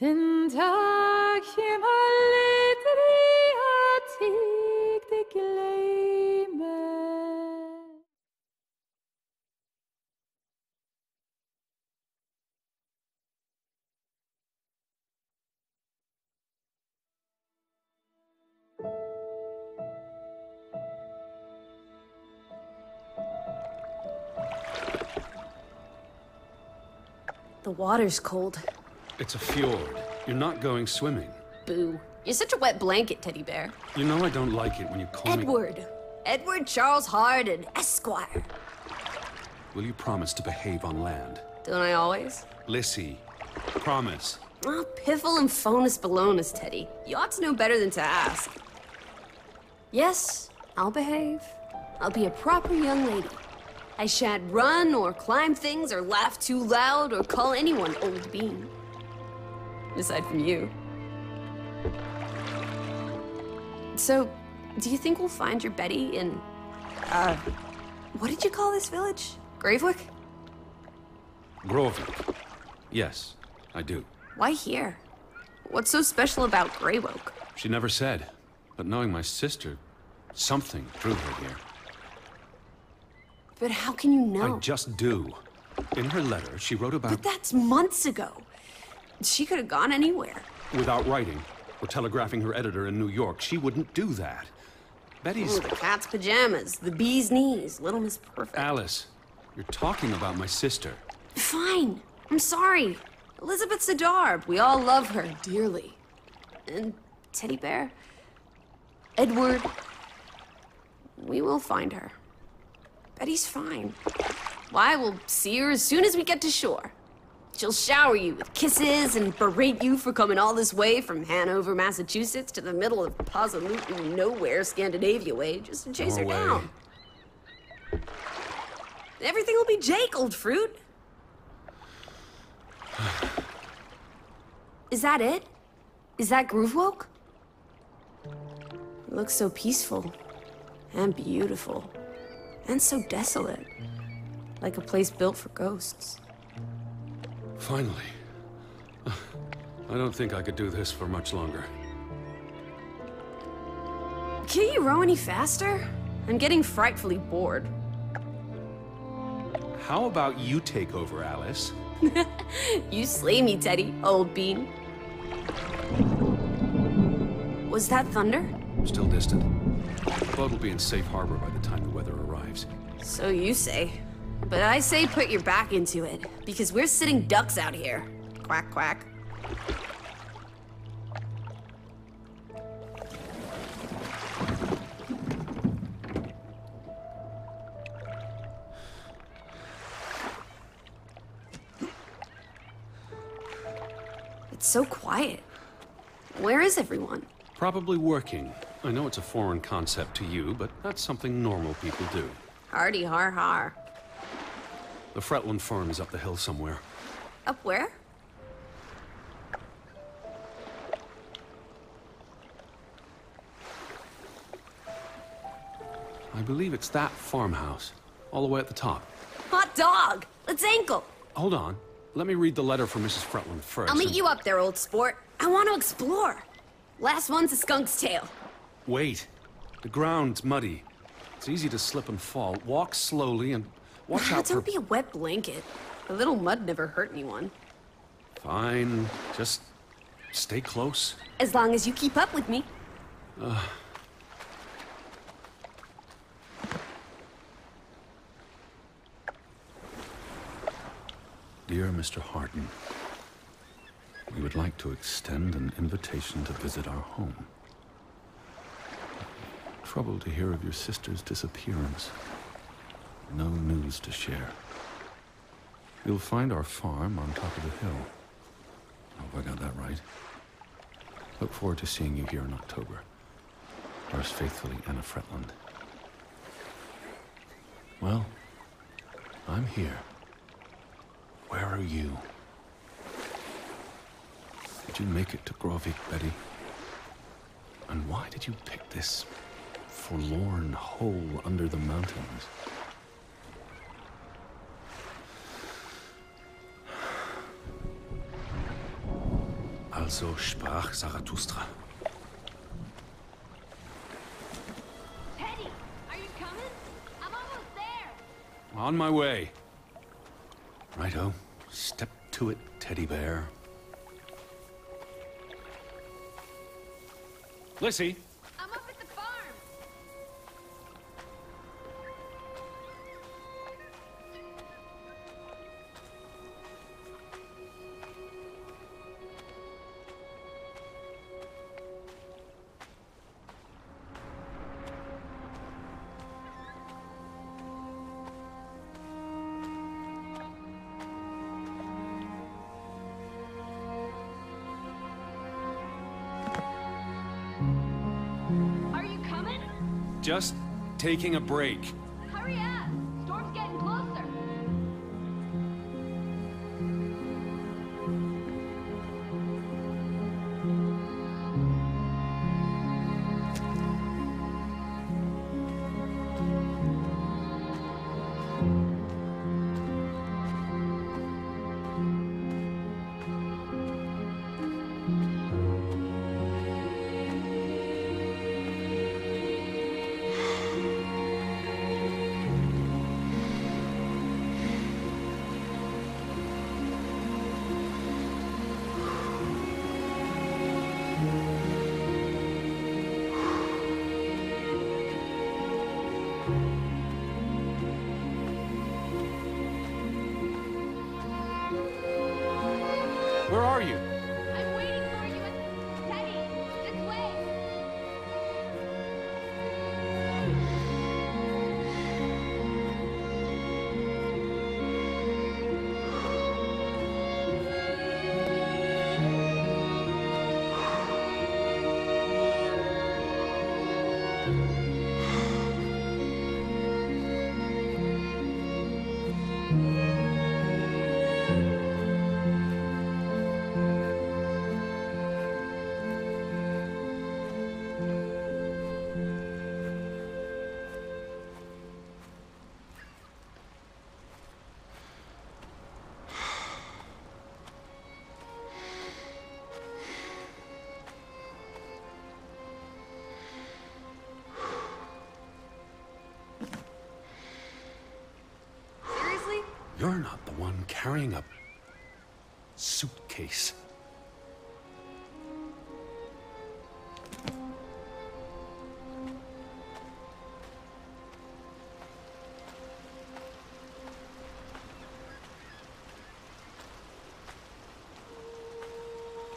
Den dag jeg aldrig har tænkt at glemme. The water's cold. It's a fjord. You're not going swimming. Boo. You're such a wet blanket, teddy bear. You know I don't like it when you call me... Edward. Edward Charles Hardin, Esquire. Will you promise to behave on land? Don't I always? Lissy, promise. Oh, piffle and phonus balonus, Teddy. You ought to know better than to ask. Yes, I'll behave. I'll be a proper young lady. I shan't run or climb things or laugh too loud or call anyone old bean. Aside from you. So, do you think we'll find your Betty in, what did you call this village? Gravewick? Grovik. Yes, I do. Why here? What's so special about Greywoke? She never said, but knowing my sister, something drew her here. But how can you know? I just do. In her letter, she wrote about... But that's months ago. She could have gone anywhere. Without writing, or telegraphing her editor in New York, she wouldn't do that. Betty's... Ooh, the cat's pajamas, the bee's knees, Little Miss Perfect. Alice, you're talking about my sister. Fine. I'm sorry. Elizabeth Sidarb. We all love her dearly. And Teddy Bear, Edward, we will find her. Betty's fine. Why, we'll see her as soon as we get to shore. She'll shower you with kisses and berate you for coming all this way from Hanover, Massachusetts to the middle of absolutely nowhere Scandinavia way just to chase her down. Everything will be Jake, old fruit. Is that it? Is that Groovewoke? It looks so peaceful and beautiful. And so desolate. Like a place built for ghosts. Finally. I don't think I could do this for much longer. Can't you row any faster? I'm getting frightfully bored. How about you take over, Alice? You slay me, Teddy, old bean. Was that thunder? Still distant. The boat will be in safe harbor by the time the weather arrives. So you say. But I say put your back into it, because we're sitting ducks out here. Quack, quack. It's so quiet. Where is everyone? Probably working. I know it's a foreign concept to you, but that's something normal people do. Hardy har har. The Fretland farm is up the hill somewhere. Up where? I believe it's that farmhouse, all the way at the top. Hot dog! Let's ankle! Hold on. Let me read the letter from Mrs. Fretland first. I'll meet you up there, old sport. I want to explore. Last one's a skunk's tail. Wait. The ground's muddy. It's easy to slip and fall. Walk slowly and watch out for... Don't be a wet blanket. A little mud never hurt anyone. Fine. Just stay close. As long as you keep up with me. Dear Mr. Hardin, we would like to extend an invitation to visit our home. Troubled to hear of your sister's disappearance. No news to share. You'll find our farm on top of the hill. I hope I got that right. Look forward to seeing you here in October. Yours faithfully, Anna Fretland. Well, I'm here. Where are you? Did you make it to Grovik, Betty? And why did you pick this forlorn hole under the mountains? Also sprach Zarathustra. Teddy, are you coming? I'm almost there. On my way. Righto. Step to it, teddy bear. Lissy! I'm up at the farm. Are you coming? Just taking a break. Hurry up. Storm's getting closer. Where are you? I'm waiting for you at... Teddy, this way. Seriously? You're not the one carrying a suitcase.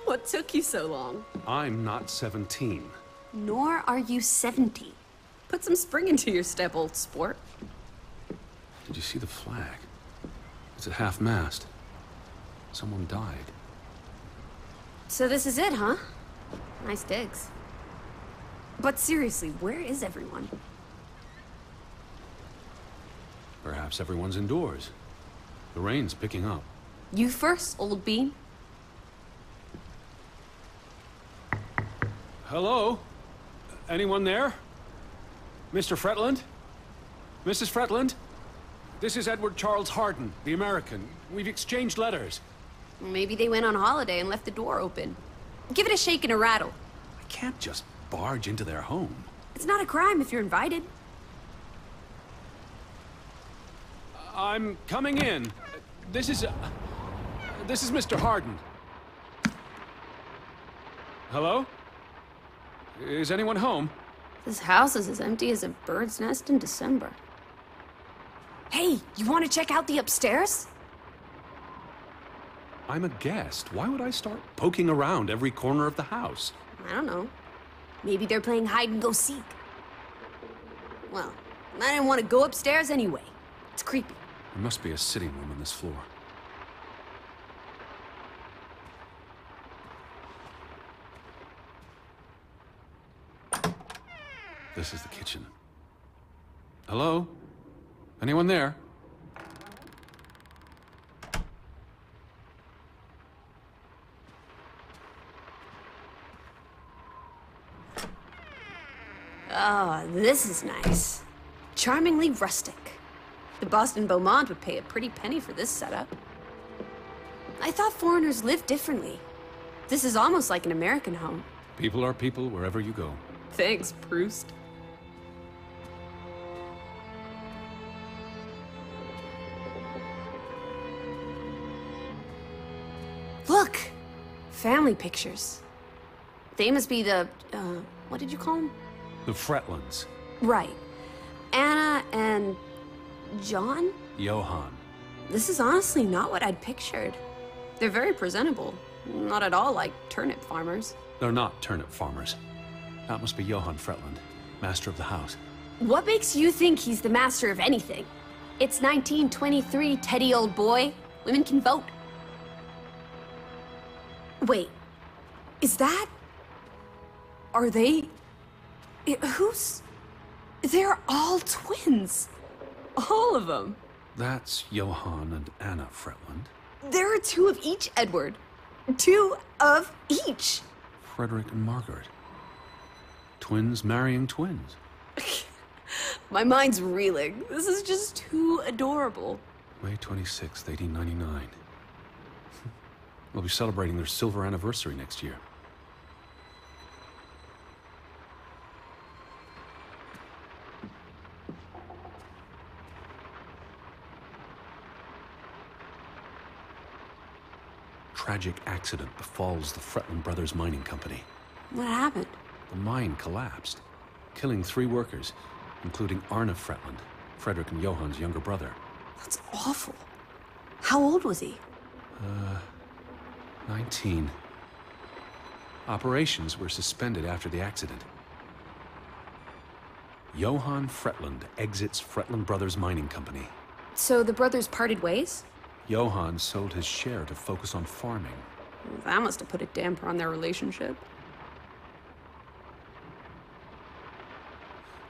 What took you so long? I'm not 17. Nor are you 70. Put some spring into your step, old sport. Did you see the flag? It's at half-mast. Someone died. So this is it, huh? Nice digs. But seriously, where is everyone? Perhaps everyone's indoors. The rain's picking up. You first, old bean. Hello? Anyone there? Mr. Fretland? Mrs. Fretland? This is Edward Charles Harden, the American. We've exchanged letters. Maybe they went on holiday and left the door open. Give it a shake and a rattle. I can't just barge into their home. It's not a crime if you're invited. I'm coming in. This is Mr. Harden. Hello? Is anyone home? This house is as empty as a bird's nest in December. Hey, you want to check out the upstairs? I'm a guest. Why would I start poking around every corner of the house? I don't know. Maybe they're playing hide and go seek. Well, I didn't want to go upstairs anyway. It's creepy. There must be a sitting room on this floor. This is the kitchen. Hello? Anyone there? Oh, this is nice. Charmingly rustic. The Boston Beaumont would pay a pretty penny for this setup. I thought foreigners lived differently. This is almost like an American home. People are people wherever you go. Thanks, Proust. Look! Family pictures. They must be the, what did you call them? The Fretlands. Right. Anna and John? Johann. This is honestly not what I'd pictured. They're very presentable. Not at all like turnip farmers. They're not turnip farmers. That must be Johann Fretland, master of the house. What makes you think he's the master of anything? It's 1923, Teddy, old boy. Women can vote. Wait, is that... Are they... Who's... They're all twins. All of them. That's Johann and Anna Fretland. There are two of each, Edward. Two of each. Frederick and Margaret. Twins marrying twins. My mind's reeling. This is just too adorable. May 26th, 1899. We'll be celebrating their silver anniversary next year. Tragic accident befalls the Fretland Brothers Mining Company. What happened? The mine collapsed, killing 3 workers, including Arne Fretland, Frederick and Johann's younger brother. That's awful. How old was he? 19. Operations were suspended after the accident. Johann Fretland exits Fretland Brothers Mining Company. So the brothers parted ways? Johann sold his share to focus on farming. That must have put a damper on their relationship.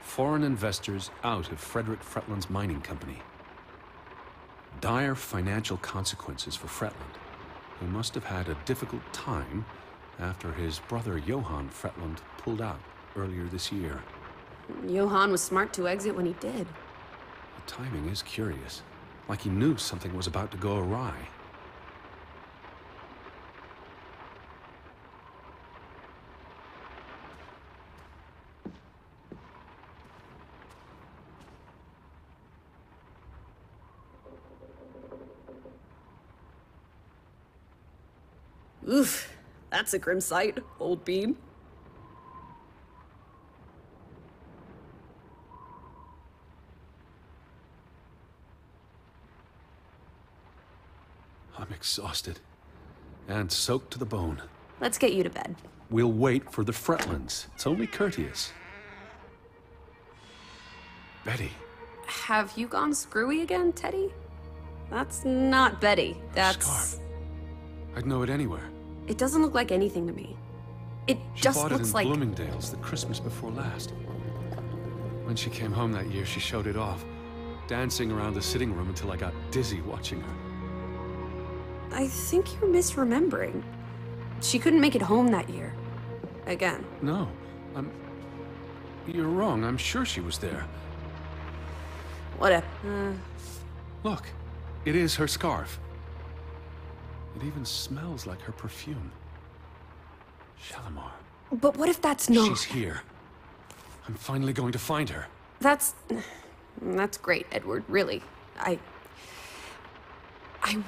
Foreign investors out of Frederick Fretland's mining company. Dire financial consequences for Fretland, who must have had a difficult time after his brother Johann Fretland pulled out earlier this year. Johann was smart to exit when he did. The timing is curious, like he knew something was about to go awry. Oof, that's a grim sight, old bean. I'm exhausted and soaked to the bone. Let's get you to bed. We'll wait for the Fretlands. It's only courteous. Betty. Have you gone screwy again, Teddy? That's not Betty. That's... Scarf. I'd know it anywhere. It doesn't look like anything to me. It She just bought looks it in like... Bloomingdale's the Christmas before last. When she came home that year, she showed it off, dancing around the sitting room until I got dizzy watching her. I think you're misremembering. She couldn't make it home that year. Again. No, You're wrong. I'm sure she was there. What a... Look, it is her scarf. It even smells like her perfume. Shalimar. But what if that's not... She's here. I'm finally going to find her. That's great, Edward, really. I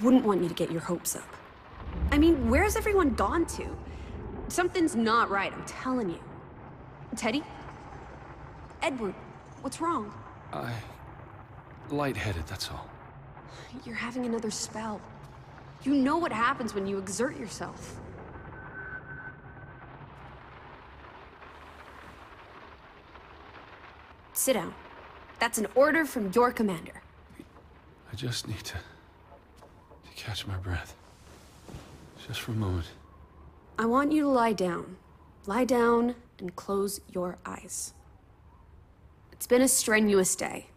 wouldn't want you to get your hopes up. I mean, where's everyone gone to? Something's not right, I'm telling you. Teddy? Edward, what's wrong? Lightheaded, that's all. You're having another spell. You know what happens when you exert yourself. Sit down. That's an order from your commander. I just need to catch my breath. Just for a moment. I want you to lie down. Lie down and close your eyes. It's been a strenuous day.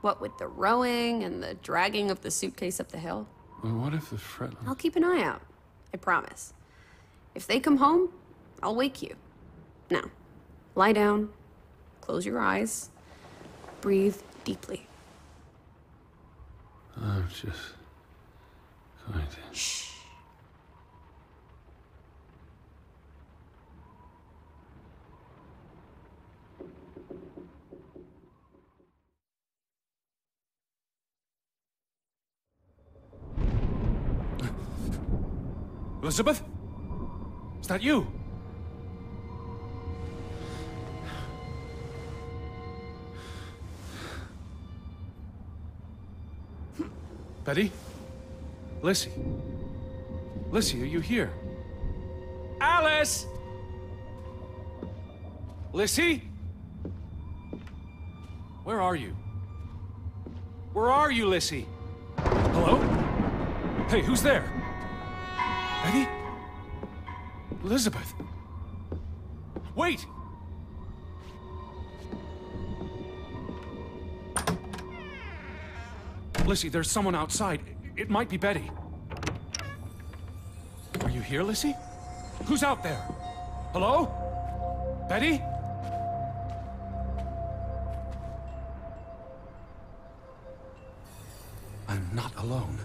What with the rowing and the dragging of the suitcase up the hill. Well, what if the Fretland... I'll keep an eye out. I promise. If they come home, I'll wake you. Now, lie down, close your eyes, breathe deeply. I'm just going to... Shh. Elizabeth? Is that you? Betty? Lissy? Lissy, are you here? Alice! Lissy? Where are you? Where are you, Lissy? Hello? Hey, who's there? Betty? Elizabeth? Wait! Lissy, there's someone outside. It might be Betty. Are you here, Lissy? Who's out there? Hello? Betty? I'm not alone.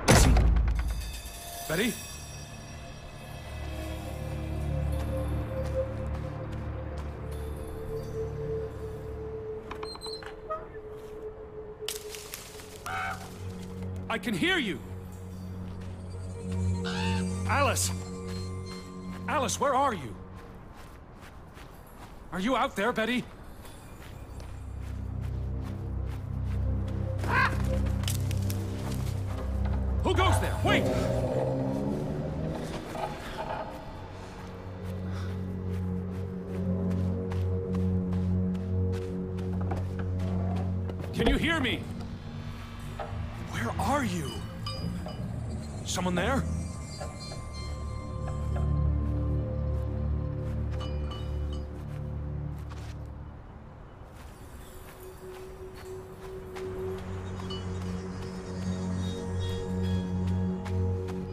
Lissy? Betty? I can hear you! Alice! Alice, where are you? Are you out there, Betty? Ah! Who goes there? Wait! Can you hear me? Where are you? Someone there?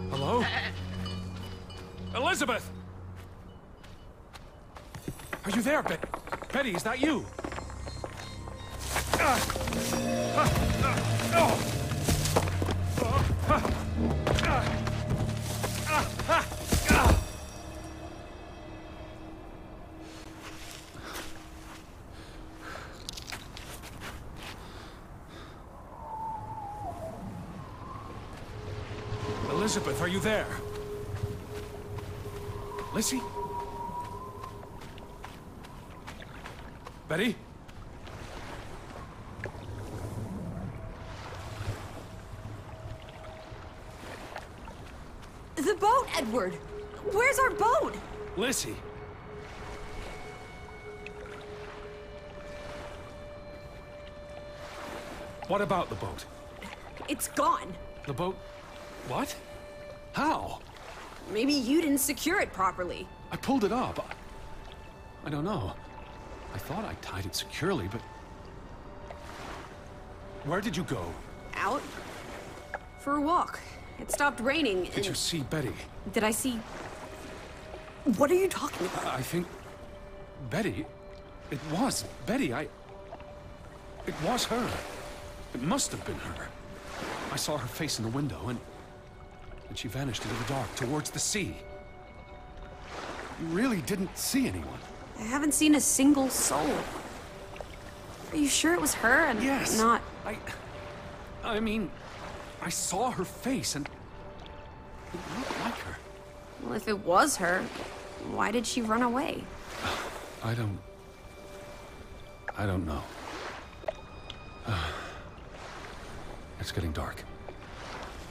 Hello? Elizabeth! Are you there, Betty, is that you? Oh! Elizabeth, are you there? Lissy? Betty? The boat, Edward! Where's our boat? Lissy? What about the boat? It's gone. The boat? What? How? Maybe you didn't secure it properly. I pulled it up. I don't know. I thought I tied it securely, but... Where did you go? Out? For a walk. It stopped raining and... Did you see Betty? Did I see... What are you talking about? I think... Betty... It was Betty, It was her. It must have been her. I saw her face in the window, and she vanished into the dark, towards the sea. You really didn't see anyone? I haven't seen a single soul. Are you sure it was her and Yes. not... I mean, I saw her face, and it looked like her. Well, if it was her, why did she run away? I don't know. It's getting dark.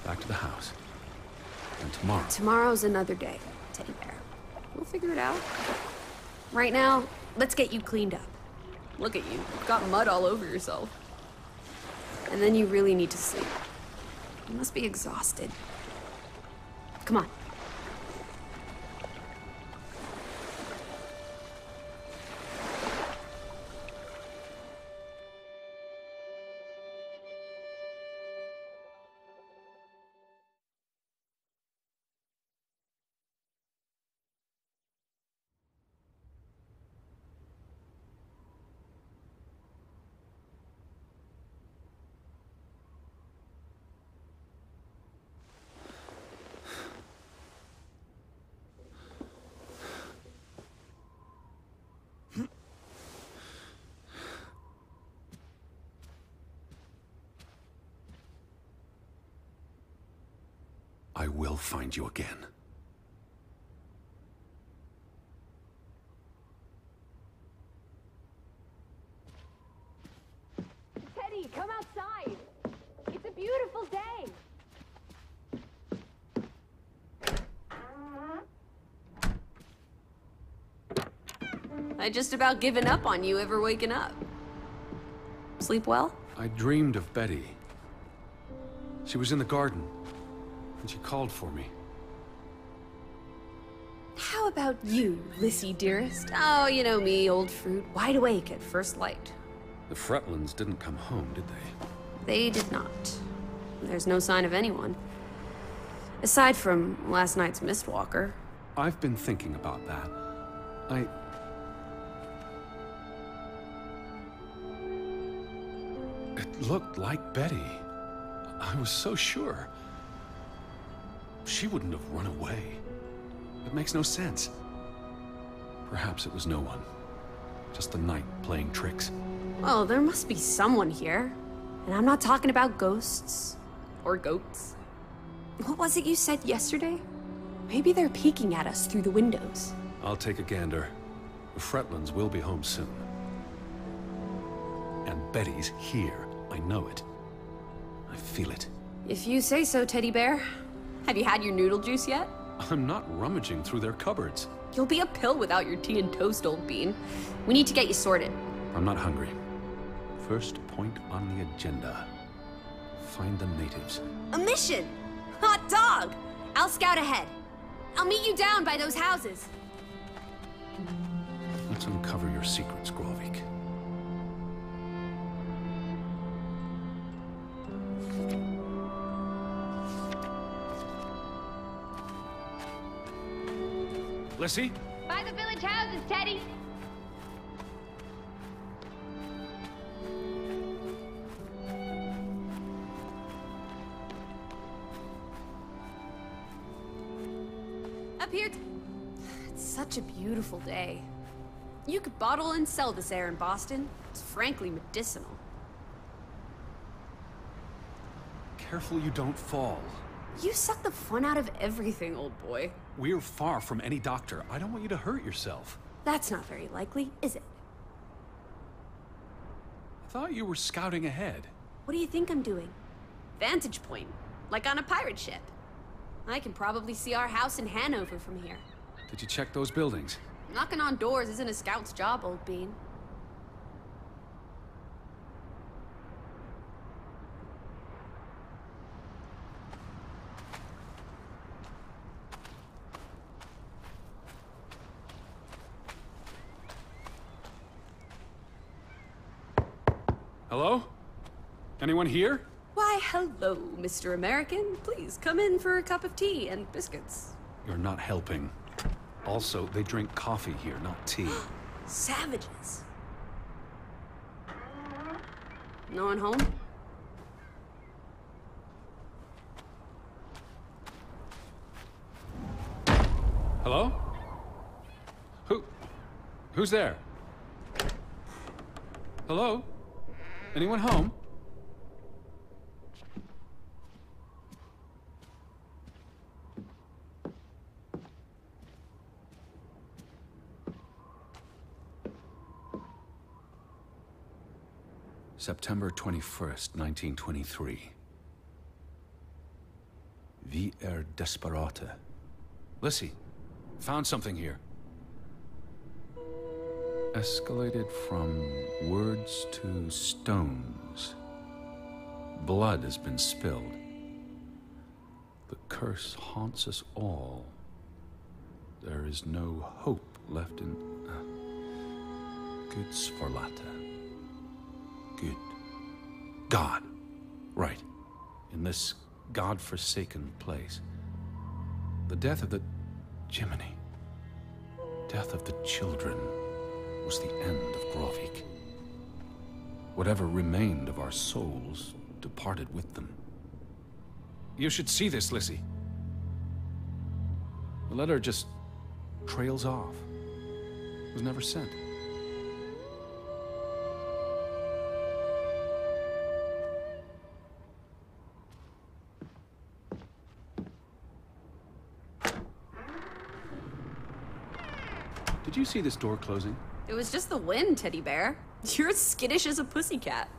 Back to the house. And tomorrow... Tomorrow's another day, Teddy Bear. We'll figure it out. Right now, let's get you cleaned up. Look at you. You've got mud all over yourself. And then you really need to sleep. You must be exhausted. Come on. I will find you again. Teddy, come outside. It's a beautiful day. I just about given up on you ever waking up. Sleep well? I dreamed of Betty. She was in the garden, and she called for me. How about you, Lissy dearest? Oh, you know me, old fruit, wide awake at first light. The Fretlands didn't come home, did they? They did not. There's no sign of anyone. Aside from last night's Mistwalker. I've been thinking about that. It looked like Betty. I was so sure. She wouldn't have run away. It makes no sense. Perhaps it was no one. Just the night playing tricks. Well, there must be someone here. And I'm not talking about ghosts. Or goats. What was it you said yesterday? Maybe they're peeking at us through the windows. I'll take a gander. The Fretlands will be home soon. And Betty's here. I know it. I feel it. If you say so, Teddy Bear. Have you had your noodle juice yet? I'm not rummaging through their cupboards. You'll be a pill without your tea and toast, old bean. We need to get you sorted. I'm not hungry. First point on the agenda. Find the natives. A mission! Hot dog! I'll scout ahead. I'll meet you down by those houses. Let's uncover your secrets, Grovik. Lissy? By the village houses, Teddy. Up here. It's such a beautiful day. You could bottle and sell this air in Boston. It's frankly medicinal. Careful you don't fall. You suck the fun out of everything, old boy. We're far from any doctor. I don't want you to hurt yourself. That's not very likely, is it? I thought you were scouting ahead. What do you think I'm doing? Vantage point, like on a pirate ship. I can probably see our house in Hanover from here. Did you check those buildings? Knocking on doors isn't a scout's job, old bean. Hello? Anyone here? Why, hello, Mr. American. Please come in for a cup of tea and biscuits. You're not helping. Also, they drink coffee here, not tea. Savages. No one home? Hello? Who's there? Hello? Anyone home? September 21st, 1923. Vi desperata. Lissy, found something here. Escalated from words to stones. Blood has been spilled. The curse haunts us all. There is no hope left in... Good Sforlata. Good. God. Right. In this God-forsaken place. The death of the... Jiminy. Death of the children was the end of Grovik. Whatever remained of our souls departed with them. You should see this, Lissy. The letter just trails off. It was never sent. Did you see this door closing? It was just the wind, Teddy Bear. You're as skittish as a pussycat.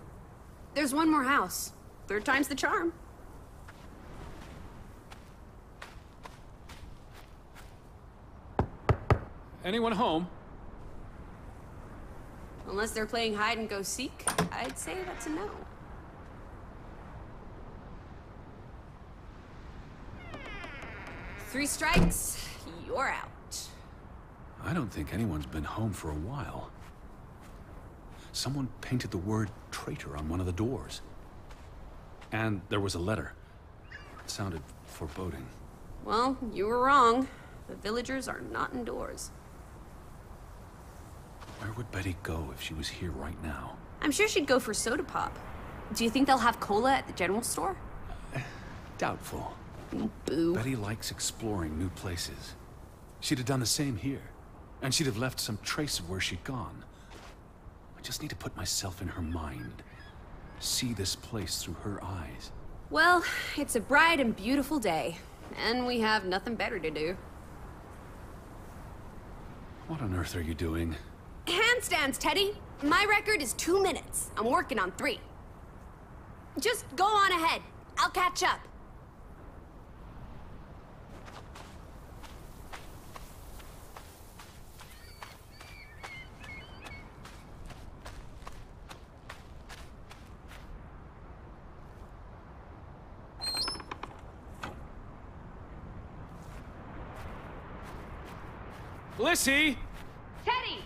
There's one more house. Third time's the charm. Anyone home? Unless they're playing hide and go seek, I'd say that's a no. Three strikes, you're out. I don't think anyone's been home for a while. Someone painted the word traitor on one of the doors. And there was a letter. It sounded foreboding. Well, you were wrong. The villagers are not indoors. Where would Betty go if she was here right now? I'm sure she'd go for soda pop. Do you think they'll have cola at the general store? Doubtful. Boo. Betty likes exploring new places. She'd have done the same here. And she'd have left some trace of where she'd gone. I just need to put myself in her mind. See this place through her eyes. Well, it's a bright and beautiful day. And we have nothing better to do. What on earth are you doing? Handstands, Teddy! My record is 2 minutes. I'm working on 3. Just go on ahead. I'll catch up. Lissy! Teddy!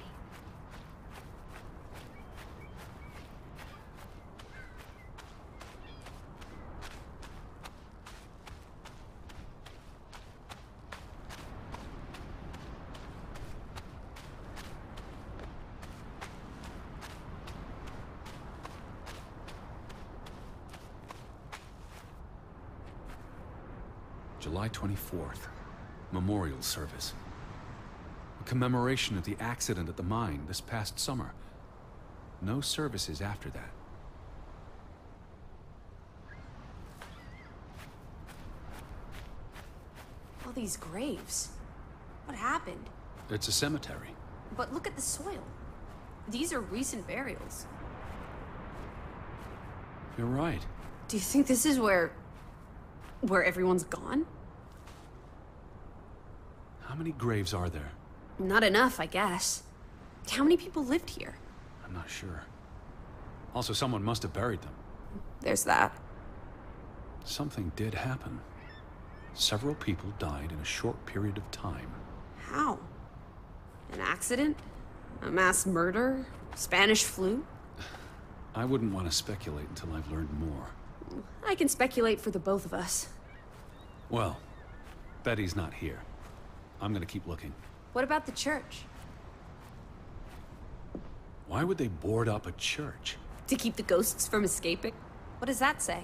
July 24th. Memorial service. A commemoration of the accident at the mine this past summer. No services after that. All these graves. What happened? It's a cemetery. But look at the soil. These are recent burials. You're right. Do you think this is where everyone's gone? How many graves are there? Not enough, I guess. How many people lived here? I'm not sure. Also, someone must have buried them. There's that. Something did happen. Several people died in a short period of time. How? An accident? A mass murder? Spanish flu? I wouldn't want to speculate until I've learned more. I can speculate for the both of us. Well, Betty's not here. I'm gonna keep looking. What about the church? Why would they board up a church? To keep the ghosts from escaping? What does that say?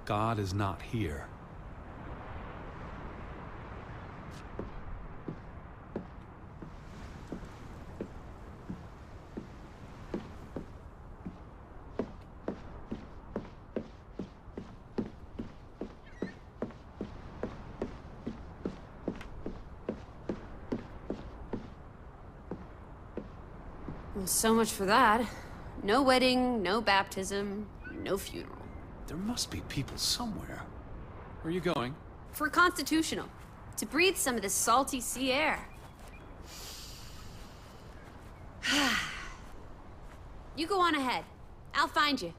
God is not here. Well, so much for that. No wedding, no baptism, no funeral. There must be people somewhere. Where are you going? For constitutional. To breathe some of this salty sea air. You go on ahead. I'll find you.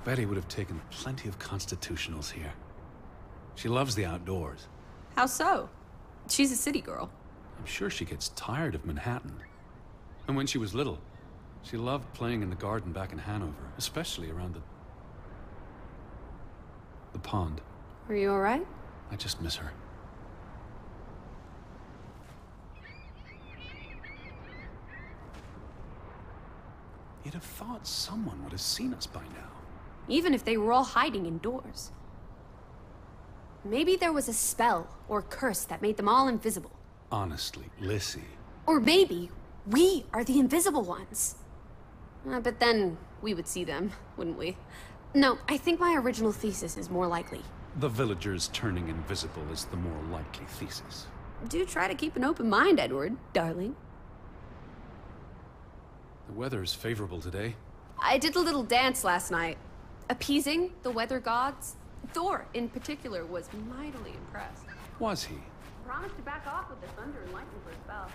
Betty would have taken plenty of constitutionals here. She loves the outdoors. How so? She's a city girl. I'm sure she gets tired of Manhattan. And when she was little, she loved playing in the garden back in Hanover, especially around the pond. Are you all right? I just miss her. You'd have thought someone would have seen us by now. Even if they were all hiding indoors. Maybe there was a spell or curse that made them all invisible. Honestly, Lissy. Or maybe We are the invisible ones. But then we would see them, wouldn't we? No, I think my original thesis is more likely. The villagers turning invisible is the more likely thesis. Do try to keep an open mind, Edward, darling. The weather is favorable today. I did a little dance last night, appeasing the weather gods. Thor, in particular, was mightily impressed. Was he? Promised to back off with the thunder and lightning for a spell.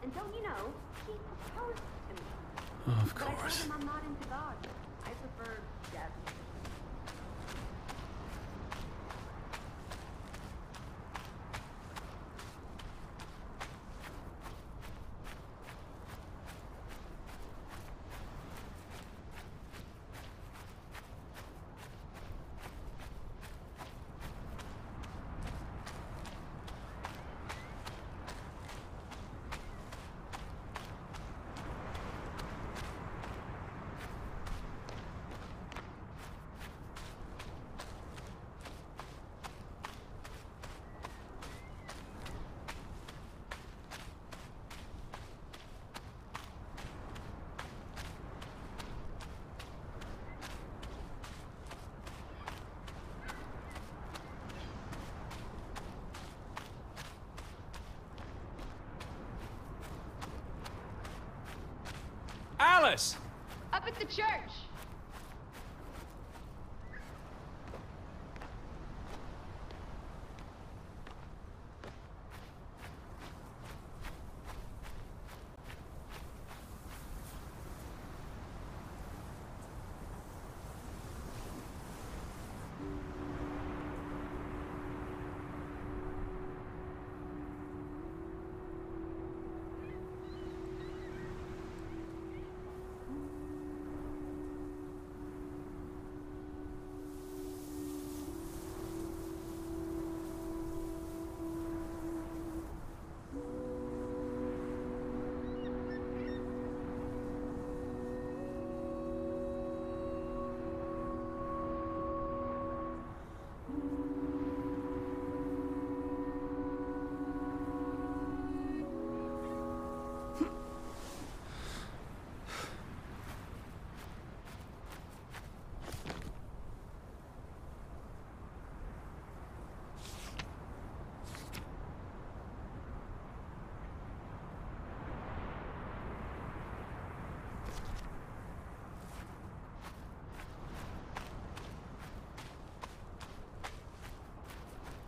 And don't you know, he proposed to me. Of But I told course. him I'm not into gods. I prefer death. Alice! Up at the church.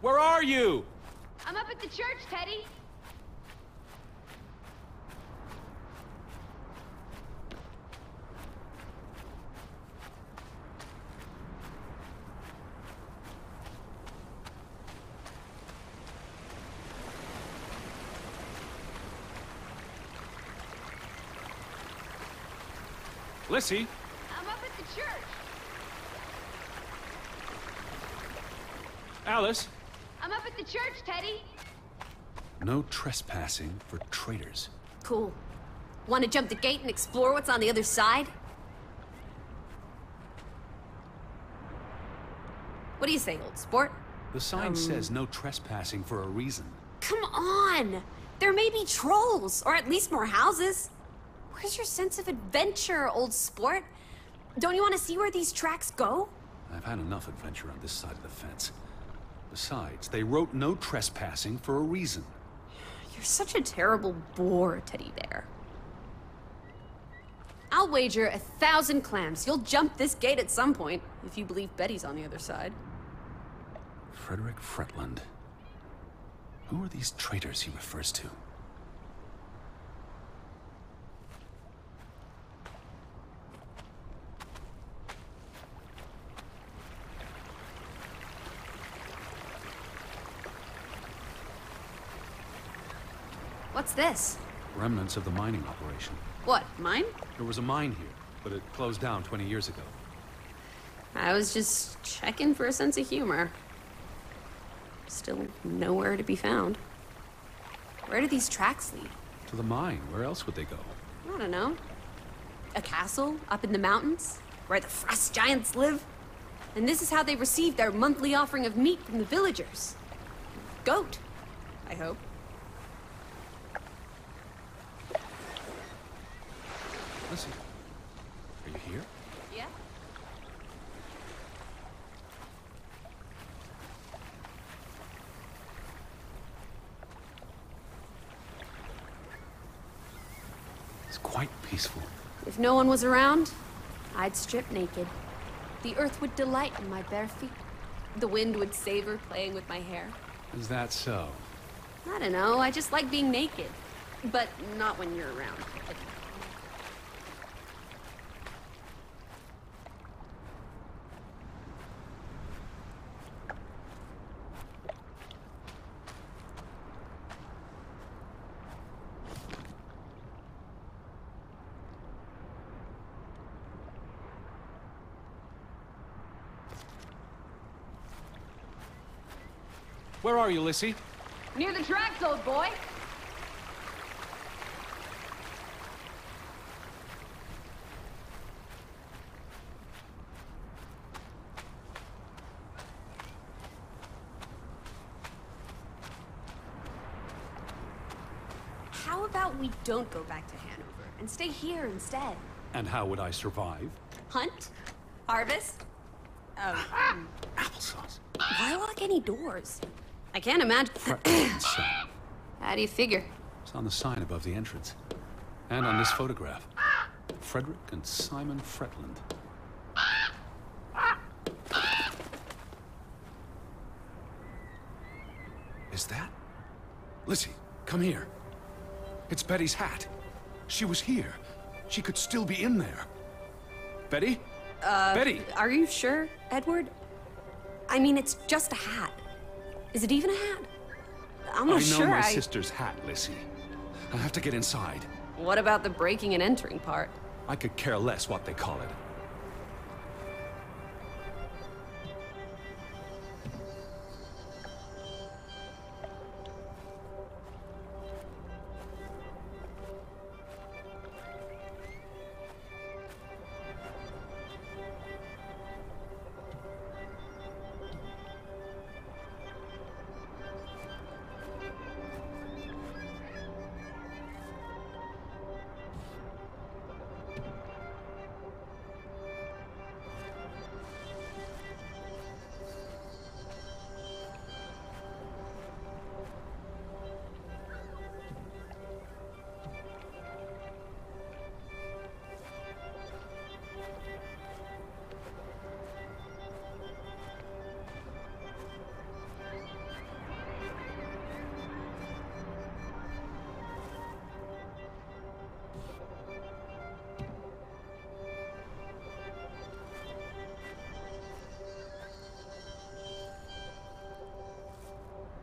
Where are you? I'm up at the church, Teddy. Lissy? I'm up at the church. Alice? I'm up at the church, Teddy. No trespassing for traitors. Cool. Want to jump the gate and explore what's on the other side? What do you say, old sport? The sign says no trespassing for a reason. Come on! There may be trolls, or at least more houses. Where's your sense of adventure, old sport? Don't you want to see where these tracks go? I've had enough adventure on this side of the fence. Besides, they wrote no trespassing for a reason. You're such a terrible bore, Teddy Bear. I'll wager 1,000 clams you'll jump this gate at some point, if you believe Betty's on the other side. Frederick Fretland. Who are these traitors he refers to? What's this? Remnants of the mining operation. What, mine? There was a mine here, but it closed down 20 years ago. I was just checking for a sense of humor. Still nowhere to be found. Where do these tracks lead? To the mine. Where else would they go? I don't know. A castle up in the mountains, where the frost giants live? And this is how they receive their monthly offering of meat from the villagers. Goat, I hope. Listen, are you here? Yeah? It's quite peaceful. If no one was around, I'd strip naked. The earth would delight in my bare feet. The wind would savor playing with my hair. Is that so? I don't know, I just like being naked. But not when you're around. Where are you, Lissy? Near the tracks, old boy. How about we don't go back to Hanover and stay here instead? And how would I survive? Hunt? Harvest? Applesauce. Why lock any doors? I can't imagine. How do you figure? It's on the sign above the entrance. And on this photograph. Frederick and Simon Fretland. Is that? Lissy, come here. It's Betty's hat. She was here. She could still be in there. Betty? Betty! Are you sure, Edward? I mean, it's just a hat. Is it even a hat? I'm not sure. I know my sister's hat, Lissy. I have to get inside. What about the breaking and entering part? I could care less what they call it.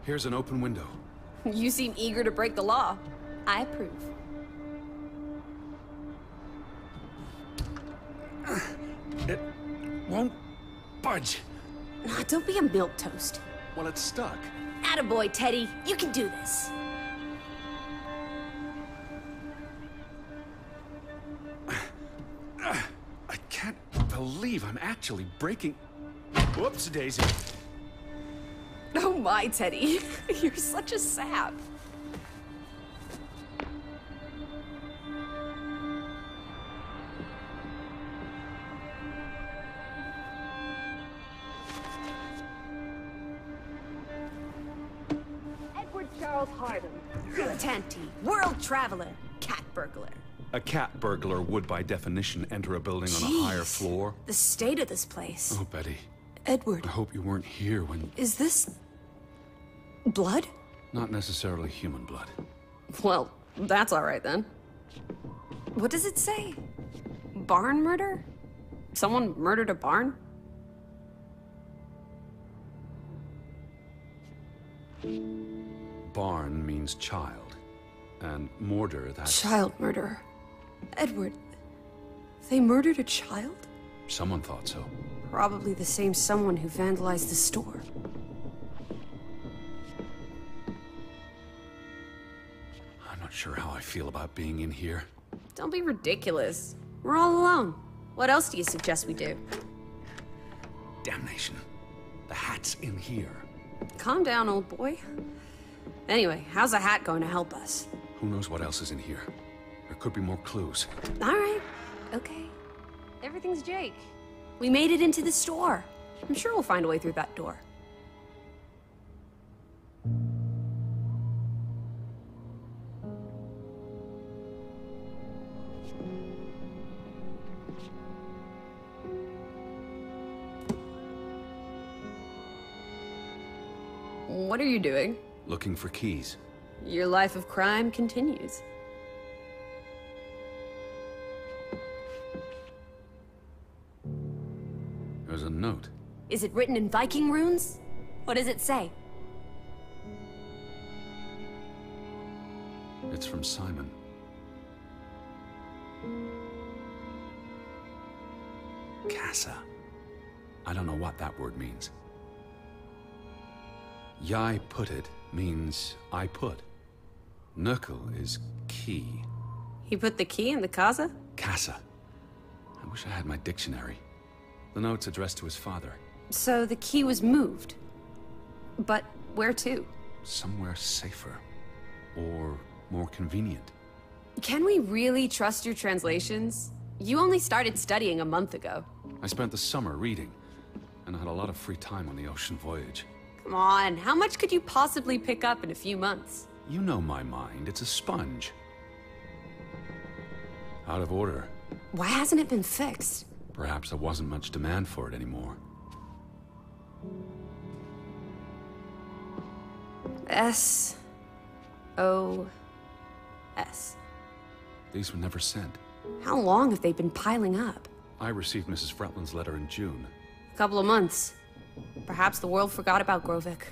Here's an open window. You seem eager to break the law. I approve. It won't budge. Don't be a milquetoast. Well, it's stuck. Attaboy, Teddy. You can do this. I can't believe I'm actually breaking... Whoops, Daisy. Oh my, Teddy. You're such a sap. Edward Charles Hardin. Dilettante, world traveler, cat burglar. A cat burglar would, by definition, enter a building on a higher floor. The state of this place. Oh, Betty. Edward, I hope you weren't here when... is this... blood? Not necessarily human blood. Well, that's all right then. What does it say? Barn murder? Someone murdered a barn? Barn means child. And mortar, that's... Child murderer. Edward, they murdered a child? Someone thought so. Probably the same someone who vandalized the store. I'm not sure how I feel about being in here. Don't be ridiculous. We're all alone. What else do you suggest we do? Damnation. The hat's in here. Calm down, old boy. Anyway, how's a hat going to help us? Who knows what else is in here? There could be more clues. All right, Okay. Everything's Jake. We made it into the store. I'm sure we'll find a way through that door. What are you doing? Looking for keys. Your life of crime continues. There's a note. Is it written in Viking runes? What does it say? It's from Simon. Casa. I don't know what that word means. Yai put it means I put. Nøkkel is key. He put the key in the casa? Casa. I wish I had my dictionary. The note's addressed to his father. So the key was moved. But where to? Somewhere safer. Or more convenient. Can we really trust your translations? You only started studying a month ago. I spent the summer reading, and I had a lot of free time on the ocean voyage. Come on, how much could you possibly pick up in a few months? You know my mind, it's a sponge. Out of order. Why hasn't it been fixed? Perhaps there wasn't much demand for it anymore. S-O-S. These were never sent. How long have they been piling up? I received Mrs. Fretland's letter in June. A couple of months. Perhaps the world forgot about Grovik.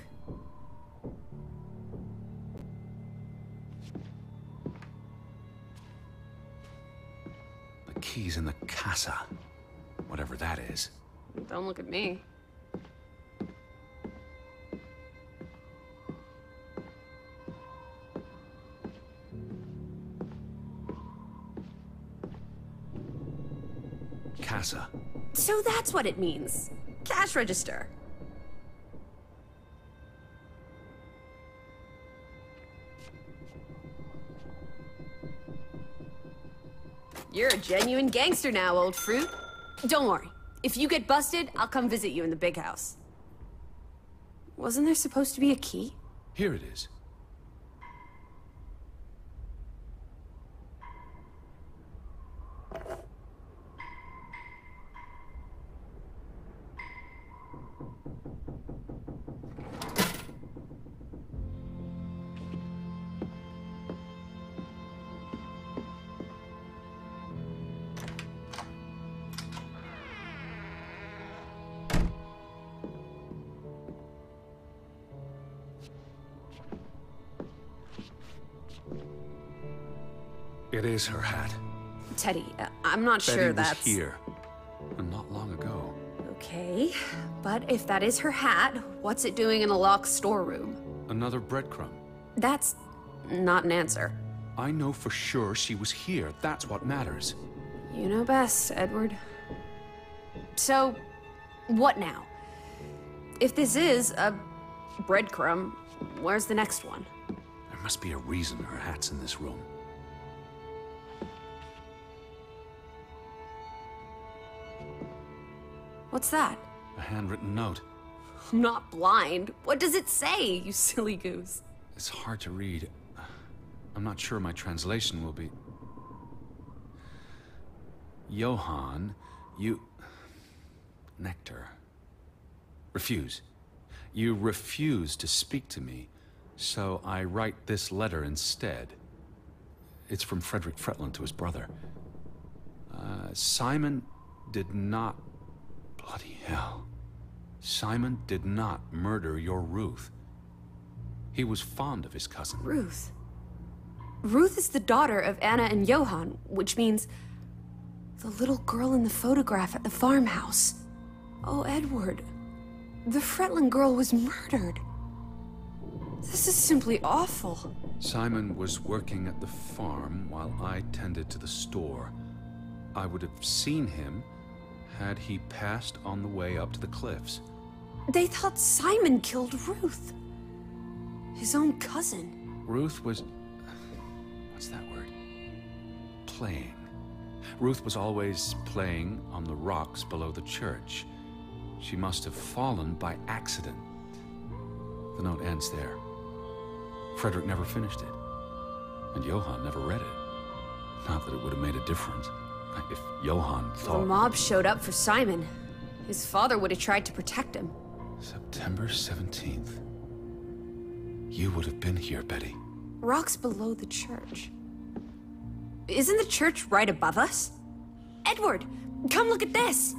The key's in the casa. Whatever that is. Don't look at me. Casa. So that's what it means. Cash register. You're a genuine gangster now, old fruit. Don't worry. If you get busted, I'll come visit you in the big house. Wasn't there supposed to be a key? Here it is. It is her hat. Teddy, I'm not sure Betty that's... was here, and not long ago. Okay, but if that is her hat, what's it doing in a locked storeroom? Another breadcrumb. That's not an answer. I know for sure she was here. That's what matters. You know best, Edward. So, what now? If this is a breadcrumb, where's the next one? There must be a reason her hat's in this room. What's that? A handwritten note. I'm not blind. What does it say, you silly goose? It's hard to read. I'm not sure my translation will be... Johan, you... Nectar. Refuse. You refuse to speak to me, so I write this letter instead. It's from Frederick Fretland to his brother. Simon did not... Bloody hell. Simon did not murder your Ruth. He was fond of his cousin. Ruth. Ruth is the daughter of Anna and Johan, which means the little girl in the photograph at the farmhouse. Oh, Edward. The Fretland girl was murdered. This is simply awful. Simon was working at the farm while I tended to the store. I would have seen him had he passed on the way up to the cliffs. They thought Simon killed Ruth. His own cousin. Ruth was... what's that word? Playing. Ruth was always playing on the rocks below the church. She must have fallen by accident. The note ends there. Frederick never finished it. And Johann never read it. Not that it would have made a difference. If Johann thought... The mob showed up for Simon. His father would have tried to protect him. September 17th. You would have been here, Betty. Rocks below the church. Isn't the church right above us? Edward, come look at this.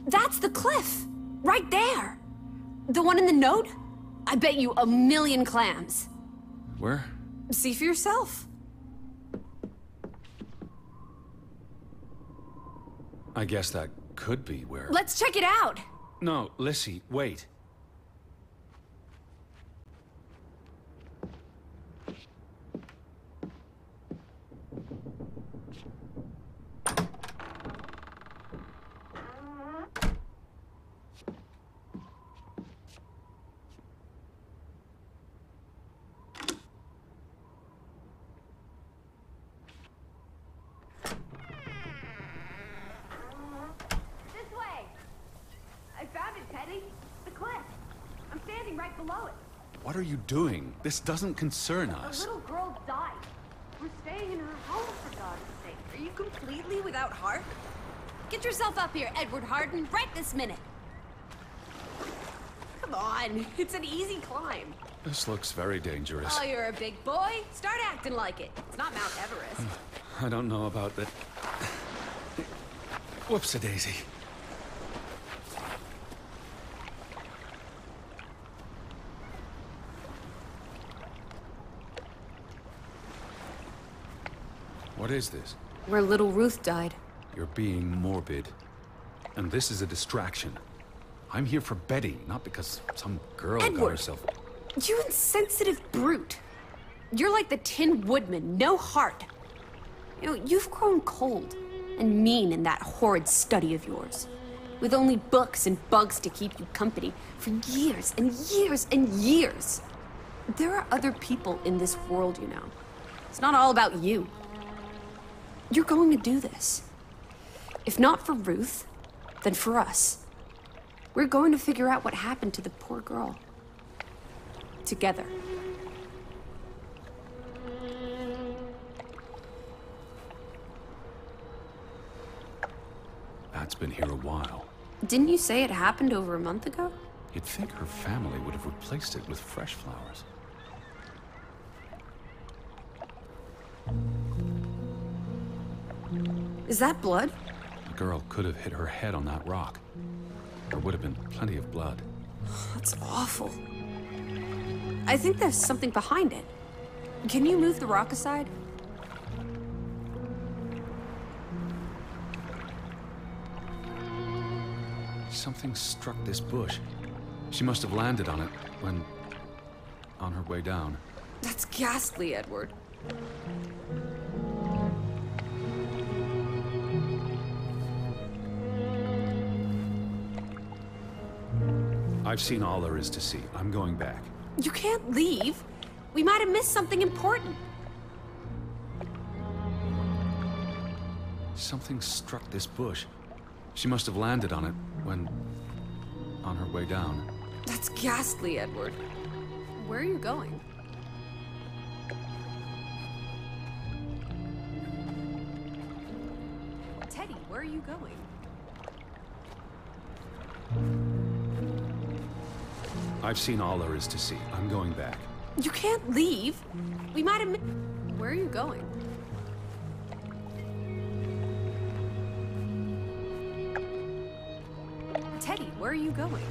That's the cliff. Right there. The one in the note? I bet you 1,000,000 clams. Where? See for yourself. I guess that could be where... Let's check it out. No, Lissy, wait. Right below it. What are you doing? This doesn't concern us. A little girl died. We're staying in her home, for God's sake. Are you completely without heart? Get yourself up here, Edward Harden, right this minute. Come on, it's an easy climb. This looks very dangerous. Oh, you're a big boy. Start acting like it. It's not Mount Everest. I don't know about that. Whoops-a-daisy. What is this? Where little Ruth died. You're being morbid. And this is a distraction. I'm here for Betty, not because some girl got Edward, herself... You insensitive brute. You're like the Tin Woodman, no heart. You know, you've grown cold and mean in that horrid study of yours. With only books and bugs to keep you company for years and years and years. There are other people in this world, you know. It's not all about you. You're going to do this. If not for Ruth, then for us. We're going to figure out what happened to the poor girl. Together. That's been here a while. Didn't you say it happened over a month ago? You'd think her family would have replaced it with fresh flowers. Is that blood? The girl could have hit her head on that rock. There would have been plenty of blood. That's awful. I think there's something behind it. Can you move the rock aside? Something struck this bush. She must have landed on it when... on her way down. That's ghastly, Edward. I've seen all there is to see. I'm going back. You can't leave. We might have missed something important. Something struck this bush. She must have landed on it when... on her way down. That's ghastly, Edward. Where are you going? Teddy, where are you going? I've seen all there is to see. I'm going back. You can't leave. We might have... Where are you going? Teddy, where are you going?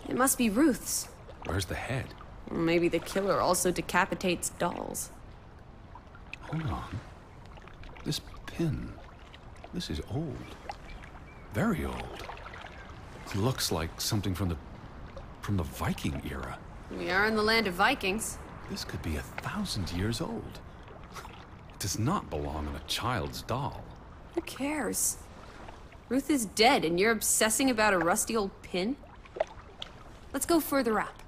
It must be Ruth's. Where's the head? Maybe the killer also decapitates dolls. Hold on. This pin... this is old. Very old. It looks like something from the Viking era. We are in the land of Vikings. This could be 1,000 years old. It does not belong on a child's doll. Who cares? Ruth is dead and you're obsessing about a rusty old pin? Let's go further up.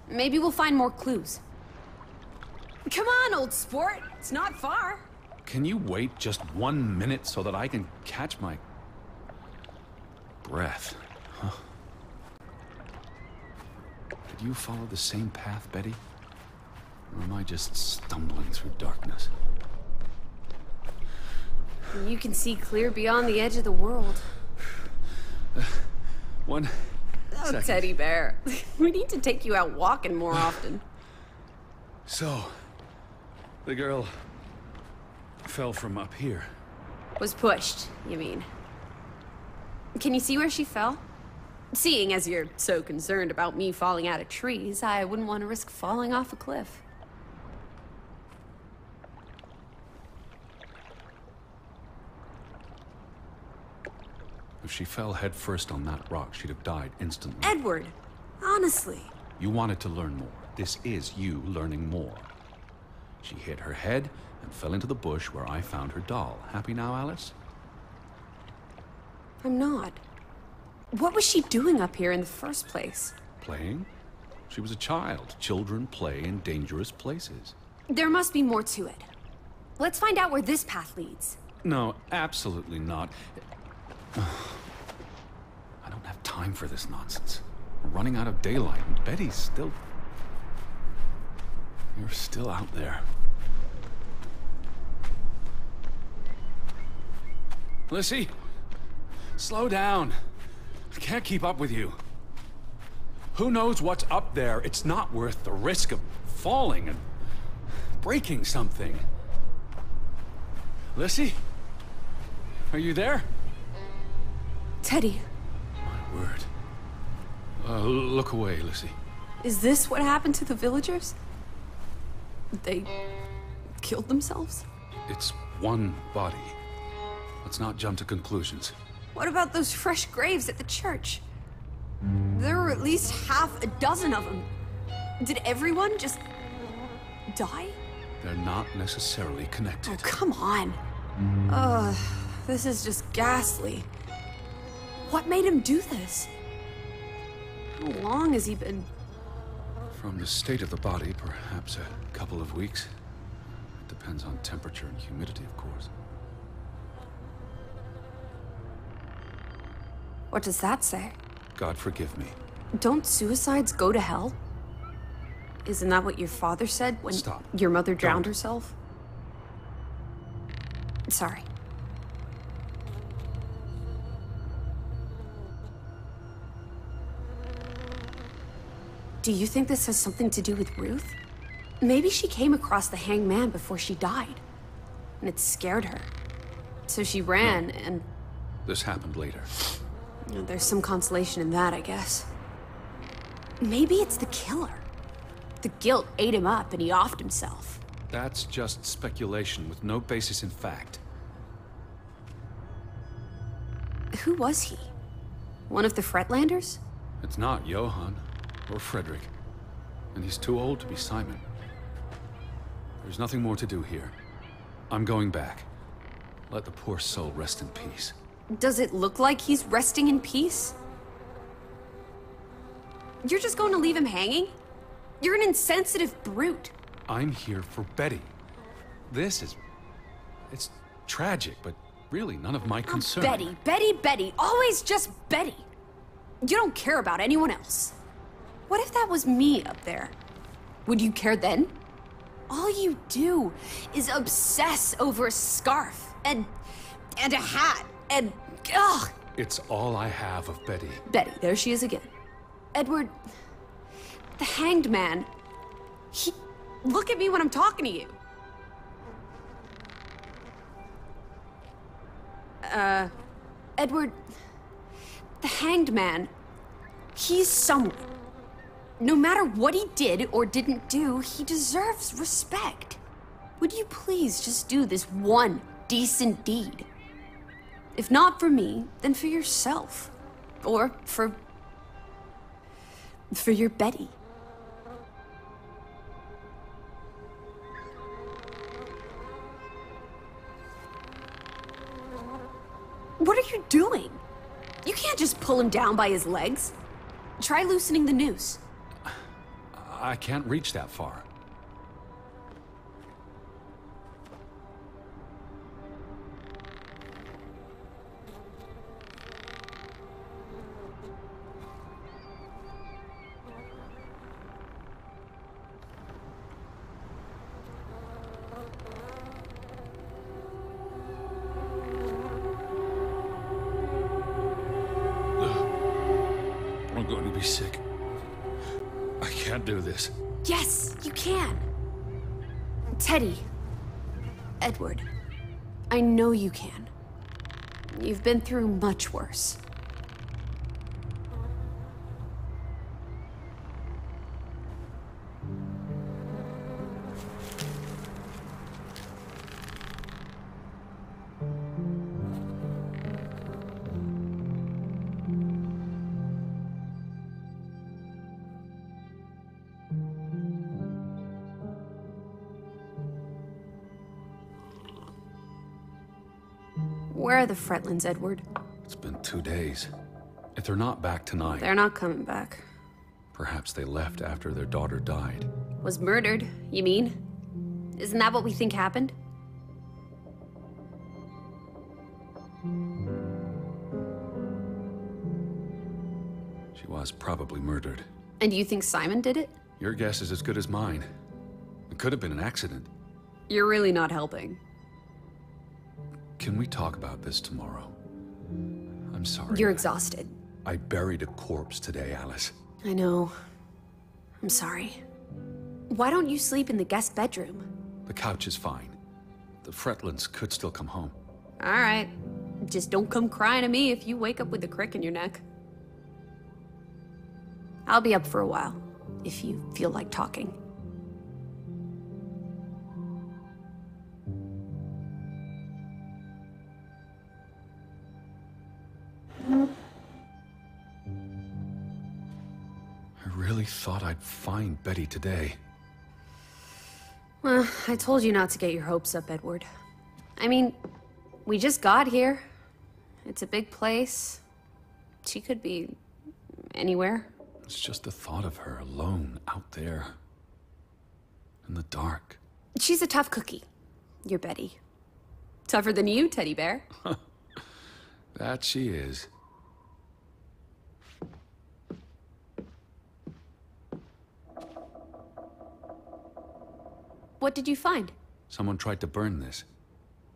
Maybe we'll find more clues. Come on, old sport. It's not far. Can you wait just 1 minute so that I can catch my breath? Huh? Did you follow the same path, Betty? Or am I just stumbling through darkness? You can see clear beyond the edge of the world. One Oh, second. Teddy Bear. We need to take you out walking more often. So, the girl fell from up here. Was pushed, you mean? Can you see where she fell? Seeing as you're so concerned about me falling out of trees, I wouldn't want to risk falling off a cliff. If she fell headfirst on that rock, she'd have died instantly. Edward, honestly. You wanted to learn more. This is you learning more. She hit her head and fell into the bush where I found her doll. Happy now, Alice? I'm not. What was she doing up here in the first place? Playing? She was a child. Children play in dangerous places. There must be more to it. Let's find out where this path leads. No, absolutely not. I don't have time for this nonsense. We're running out of daylight, and Betty's still... You're still out there. Lissy, slow down. I can't keep up with you. Who knows what's up there? It's not worth the risk of falling and breaking something. Lissy? Are you there? Teddy, My word. Look away, Lissy. is this what happened to the villagers? They killed themselves? It's one body. Let's not jump to conclusions. What about those fresh graves at the church? There were at least half a dozen of them. Did everyone just die? They're not necessarily Oh, connected. come on. This is just ghastly. What made him do this? How long has he been... From the state of the body, perhaps a couple of weeks. It depends on temperature and humidity, of course. What does that say? God forgive me. Don't suicides go to hell? Isn't that what your father said when Stop. your mother drowned Don't. herself? Sorry. Do you think this has something to do with Ruth? Maybe she came across the hanged man before she died, and it scared her. So she ran, and This happened later. there's some consolation in that, I guess. Maybe it's the killer. The guilt ate him up, and he offed himself. That's just speculation with no basis in fact. Who was he? One of the Fretlanders? It's not Johann or Frederick. And he's too old to be Simon. There's nothing more to do here. I'm going back. Let the poor soul rest in peace. Does it look like he's resting in peace? You're just going to leave him hanging? You're an insensitive brute. I'm here for Betty. It's tragic, but really none of my concern. Betty, Betty, Betty. Always just Betty. You don't care about anyone else. What if that was me up there? Would you care then? All you do is obsess over a scarf and a hat and ugh. It's all I have of Betty. Betty, there she is again. Edward, the hanged man. Look at me when I'm talking to you. Edward, the hanged man, he's someone. No matter what he did or didn't do, he deserves respect. Would you please just do this one decent deed? If not for me, then for yourself. Or for your Betty. What are you doing? You can't just pull him down by his legs. Try loosening the noose. I can't reach that far. I'm going to be sick. I can't do this. Yes, you can. Teddy. Edward. I know you can. You've been through much worse. Where are the Fretlands, Edward? It's been 2 days. If they're not back tonight... They're not coming back. Perhaps they left after their daughter died. Was murdered, you mean? Isn't that what we think happened? She was probably murdered. And you think Simon did it? Your guess is as good as mine. It could have been an accident. You're really not helping. Can we talk about this tomorrow? I'm sorry. You're exhausted. I buried a corpse today, Alice. I know. I'm sorry. Why don't you sleep in the guest bedroom? The couch is fine. The Fretlands could still come home. All right. Just don't come crying to me if you wake up with a crick in your neck. I'll be up for a while, if you feel like talking. I really thought I'd find Betty today. Well, I told you not to get your hopes up, Edward. I mean, we just got here. It's a big place. She could be anywhere. It's just the thought of her alone out there. In the dark. She's a tough cookie. Your Betty. Tougher than you, teddy bear. That she is. What did you find? Someone tried to burn this.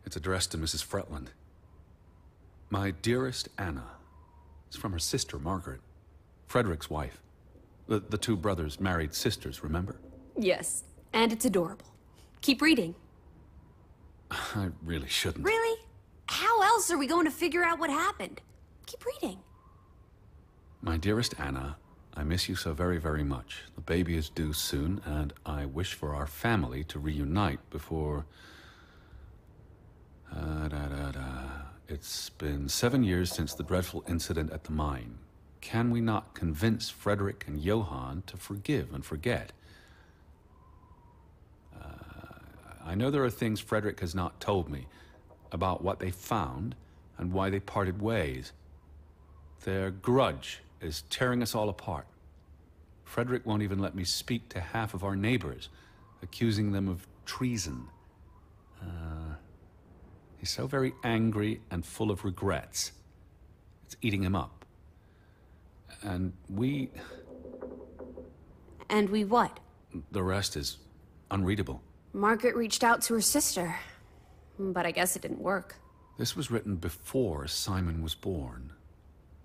It's addressed to Mrs. Fretland. My dearest Anna. It's from her sister, Margaret. Frederick's wife. The two brothers married sisters, remember? Yes, and it's adorable. Keep reading. I really shouldn't. Really? How else are we going to figure out what happened? Keep reading. My dearest Anna, I miss you so very, very much. The baby is due soon, and I wish for our family to reunite before... It's been 7 years since the dreadful incident at the mine. Can we not convince Frederick and Johann to forgive and forget? I know there are things Frederick has not told me about what they found and why they parted ways. Their grudge is tearing us all apart. Frederick won't even let me speak to half of our neighbors, accusing them of treason. He's so very angry and full of regrets. It's eating him up. And we... And we what? The rest is unreadable. Margaret reached out to her sister, but I guess it didn't work. This was written before Simon was born,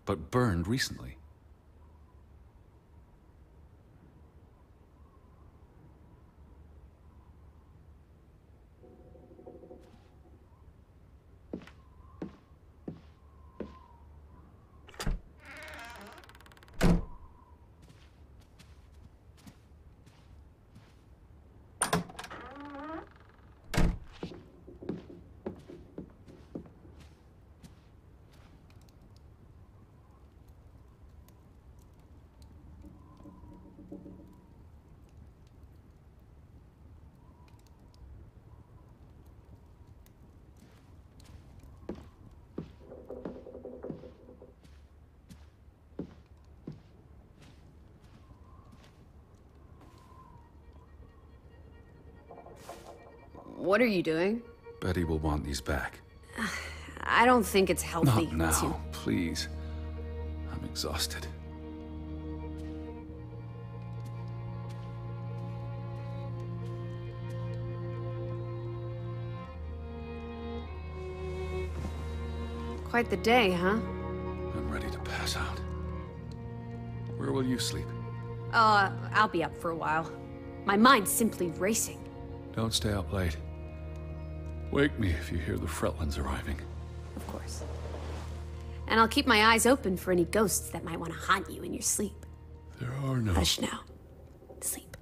but burned recently. What are you doing? Betty will want these back. I don't think it's healthy Not now, to... please. I'm exhausted. Quite the day, huh? I'm ready to pass out. Where will you sleep? I'll be up for a while. My mind's simply racing. Don't stay up late. Wake me if you hear the Fretlands arriving. Of course. And I'll keep my eyes open for any ghosts that might want to haunt you in your sleep. There are no... Hush now. Sleep.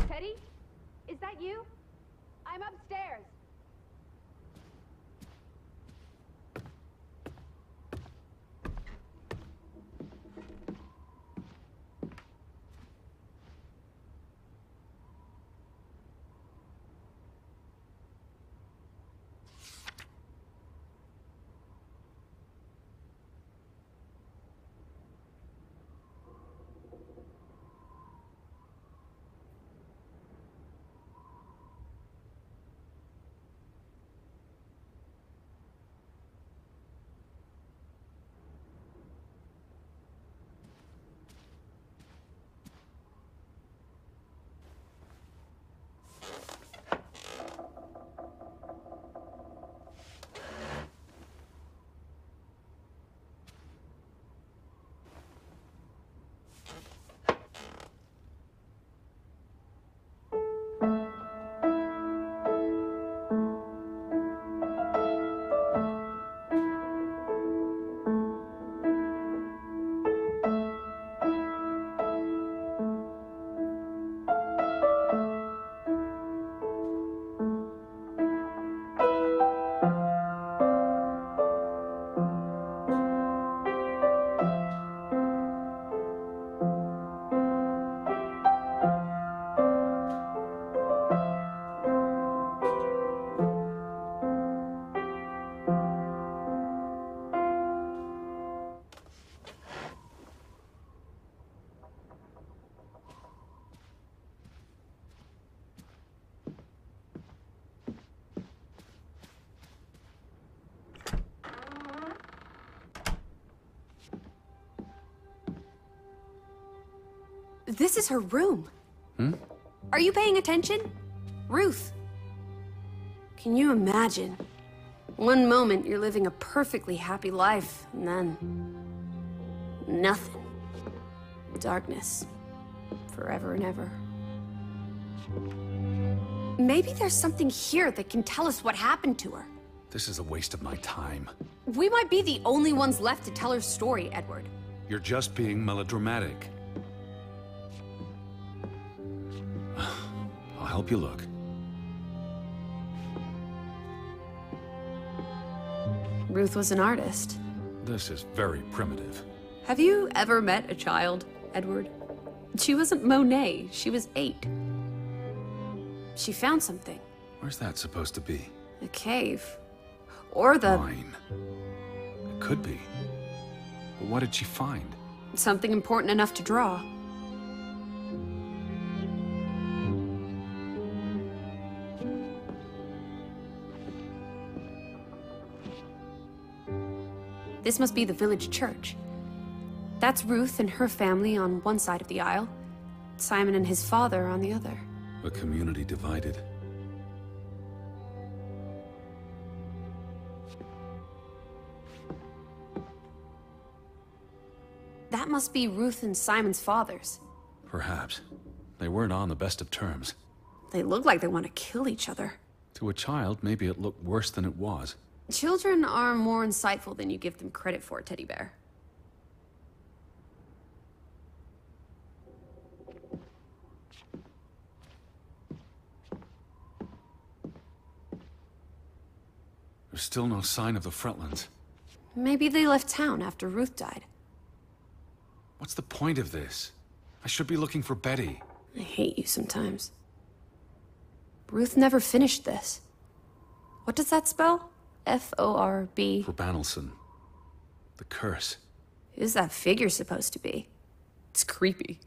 Teddy? Is that you? I'm upstairs. This is her room. Are you paying attention? Ruth. Can you imagine? One moment you're living a perfectly happy life, and then... nothing. Darkness. Forever and ever. Maybe there's something here that can tell us what happened to her. This is a waste of my time. We might be the only ones left to tell her story, Edward. You're just being melodramatic. I'll help you look. Ruth was an artist. This is very primitive. Have you ever met a child, Edward? She wasn't Monet, she was 8. She found something. Where's that supposed to be? A cave. Or the... Mine. It could be. But what did she find? something important enough to draw. This must be the village church. That's Ruth and her family on one side of the aisle. Simon and his father on the other. A community divided. That must be Ruth and Simon's fathers. Perhaps. They weren't on the best of terms. They look like they want to kill each other. To a child, maybe it looked worse than it was. Children are more insightful than you give them credit for, Teddy Bear. There's still no sign of the Fretlands. Maybe they left town after Ruth died. What's the point of this? I should be looking for Betty. I hate you sometimes. Ruth never finished this. What does that spell? F-O-R-B. For Banelson. The curse. Who's that figure supposed to be? It's creepy.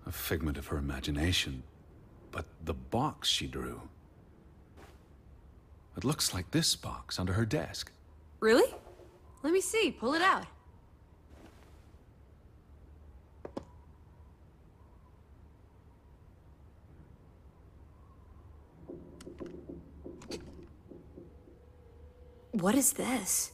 A figment of her imagination. But the box she drew... It looks like this box under her desk. Really? Let me see. Pull it out. What is this?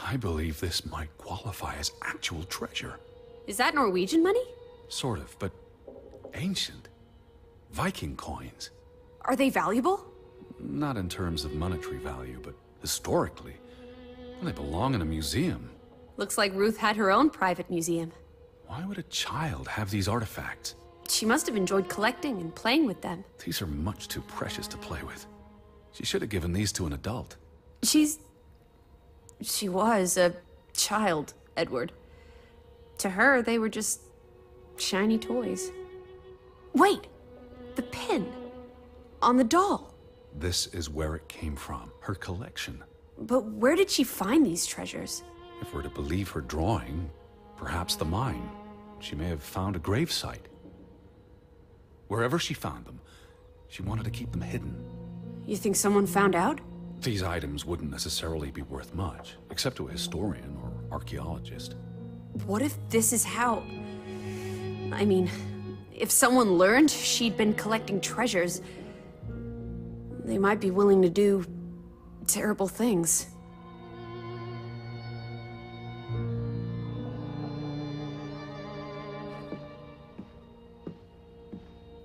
I believe this might qualify as actual treasure. Is that Norwegian money? Sort of, but ancient. Viking coins. Are they valuable? Not in terms of monetary value, but historically. Well, they belong in a museum. Looks like Ruth had her own private museum. Why would a child have these artifacts? She must have enjoyed collecting and playing with them. These are much too precious to play with. She should have given these to an adult. She was a child, Edward. To her, they were just shiny toys. Wait! The pin! On the doll! This is where it came from, her collection. But where did she find these treasures? If we're to believe her drawing, perhaps the mine. She may have found a gravesite. Wherever she found them, she wanted to keep them hidden. You think someone found out? These items wouldn't necessarily be worth much, except to a historian or archaeologist. What if this is how... I mean, if someone learned she'd been collecting treasures, they might be willing to do terrible things.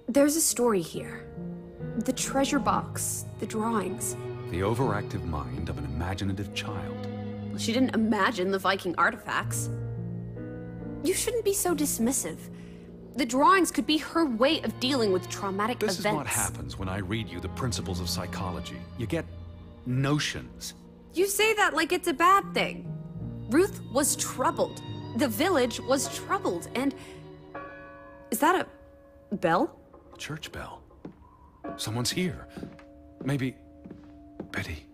There's a story here. The treasure box, the drawings. The overactive mind of an imaginative child. She didn't imagine the Viking artifacts. You shouldn't be so dismissive. The drawings could be her way of dealing with traumatic events. This is what happens when I read you the principles of psychology. You get notions. You say that like it's a bad thing. Ruth was troubled. The village was troubled, and... Is that a bell? Church bell. Someone's here. Maybe... Betty.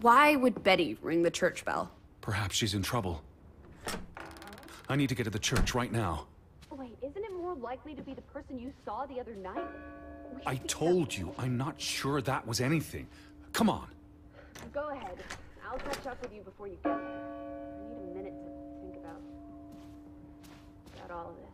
Why would Betty ring the church bell? Perhaps she's in trouble. I need to get to the church right now. Wait, isn't it more likely to be the person you saw the other night? I told you, I'm not sure that was anything. Come on. Go ahead. I'll catch up with you before you get there. I need a minute to think about all of this.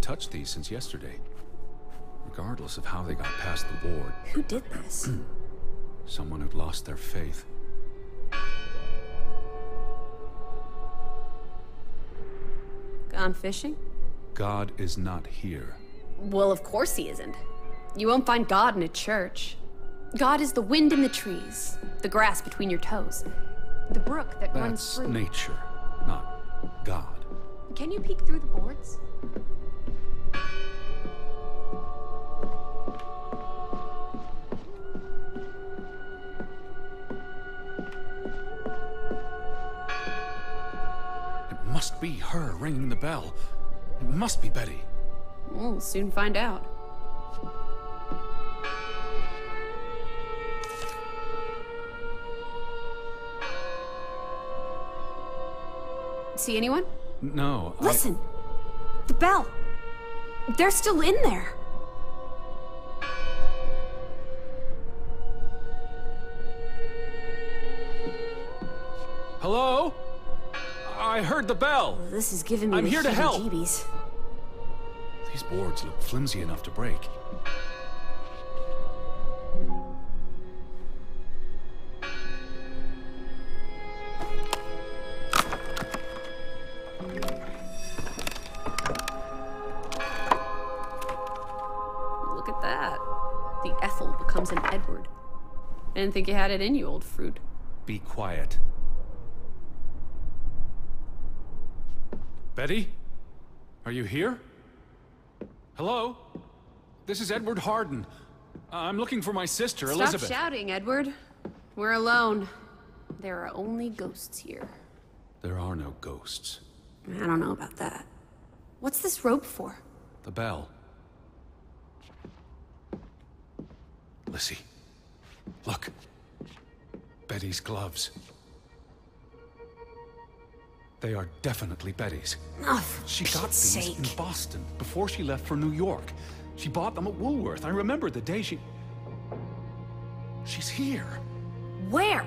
touched these since yesterday. Regardless of how they got past the board. Who did this? Someone who'd lost their faith. Gone fishing? God is not here. Well, of course he isn't. You won't find God in a church. God is the wind in the trees, the grass between your toes, the brook that runs That's through. nature, not God. Can you peek through the boards? It must be her ringing the bell. It must be Betty. We'll soon find out. See anyone? No, Listen! The bell! They're still in there! Hello? I heard the bell. This is giving me I'm the here to help. heebie-jeebies. These boards look flimsy enough to break. Look at that. The Ethel becomes an Edward. I didn't think you had it in you, old fruit. Be quiet. Betty? Are you here? Hello? This is Edward Harden. I'm looking for my sister, Elizabeth. Stop shouting, Edward. We're alone. There are only ghosts here. There are no ghosts. I don't know about that. What's this rope for? The bell. Lizzie. Look. Betty's gloves. They are definitely Betty's. Oh, for She got Pete's these sake. in Boston before she left for New York. She bought them at Woolworth. I remember the day She's here. Where?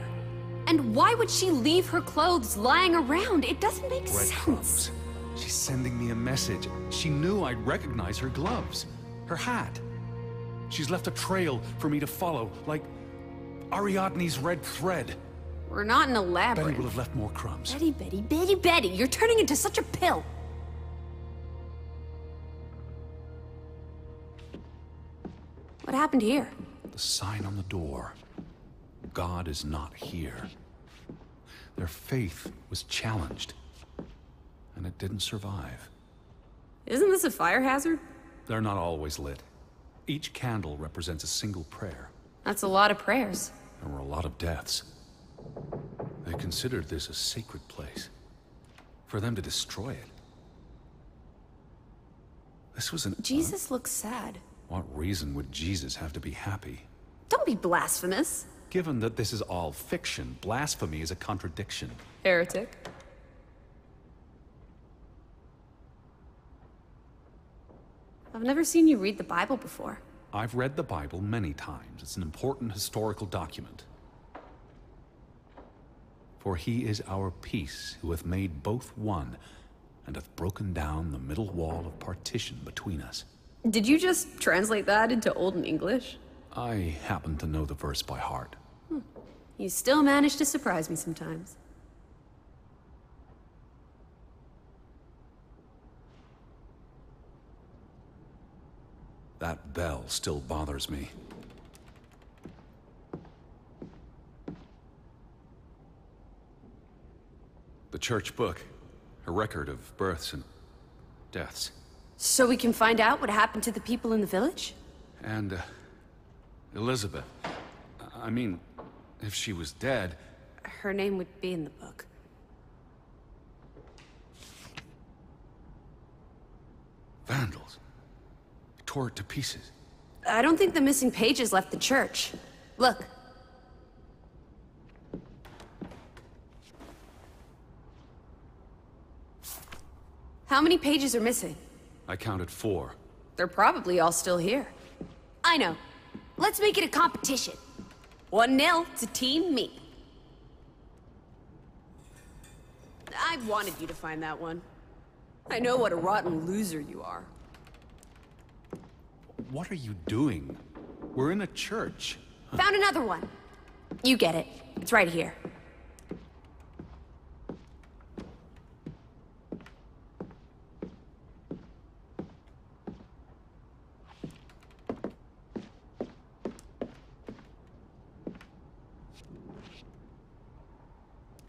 And why would she leave her clothes lying around? It doesn't make sense. Breadcrumbs. She's sending me a message. She knew I'd recognize her gloves. Her hat. She's left a trail for me to follow, like Ariadne's red thread. We're not in a Betty labyrinth. will have left more crumbs. Betty, Betty, Betty, Betty, you're turning into such a pill. What happened here? The sign on the door. God is not here. Their faith was challenged, and it didn't survive. Isn't this a fire hazard? They're not always lit. Each candle represents a single prayer. That's a lot of prayers. There were a lot of deaths. They considered this a sacred place. For them to destroy it. This was an... Jesus looks sad. What reason would Jesus have to be happy? Don't be blasphemous. Given that this is all fiction, blasphemy is a contradiction. Heretic. I've never seen you read the Bible before. I've read the Bible many times. It's an important historical document. For he is our peace, who hath made both one, and hath broken down the middle wall of partition between us. Did you just translate that into Old English? I happen to know the verse by heart. You still manage to surprise me sometimes. That bell still bothers me. The church book, a record of births and deaths. So we can find out what happened to the people in the village? And, Elizabeth. I mean, if she was dead... Her name would be in the book. Vandals. They tore it to pieces. I don't think the missing pages left the church. Look. How many pages are missing? I counted 4. They're probably all still here. I know. Let's make it a competition. 1-0 to Team Me. I wanted you to find that one. I know what a rotten loser you are. What are you doing? We're in a church. Found another one. You get it. It's right here.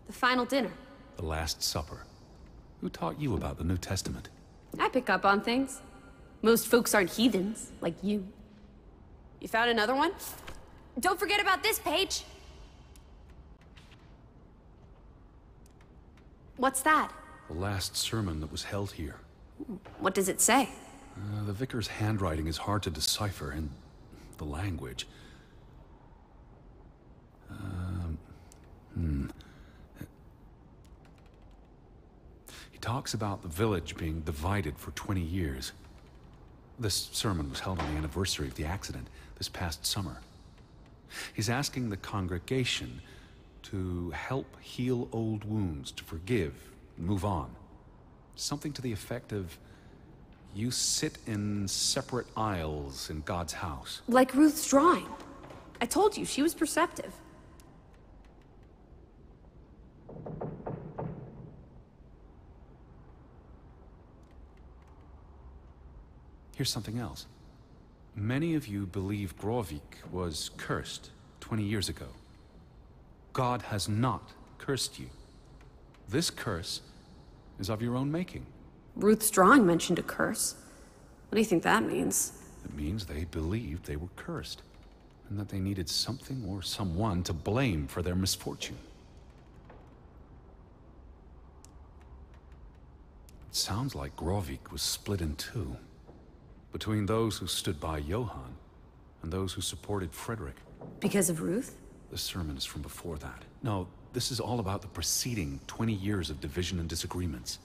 The final dinner. The Last Supper. Who taught you about the New Testament? I pick up on things. Most folks aren't heathens, like you. You found another one? Don't forget about this page! What's that? The last sermon that was held here. What does it say? The vicar's handwriting is hard to decipher, and the language. He talks about the village being divided for 20 years. This sermon was held on the anniversary of the accident this past summer. He's asking the congregation to help heal old wounds, to forgive, and move on. Something to the effect of, you sit in separate aisles in God's house. Like Ruth's drawing. I told you, she was perceptive. Here's something else. Many of you believe Grovik was cursed 20 years ago. God has not cursed you. This curse is of your own making. Ruth's drawing mentioned a curse. What do you think that means? It means they believed they were cursed, and that they needed something or someone to blame for their misfortune. It sounds like Grovik was split in two, between those who stood by Johann and those who supported Frederick. Because of Ruth? The sermon is from before that. No, this is all about the preceding 20 years of division and disagreements.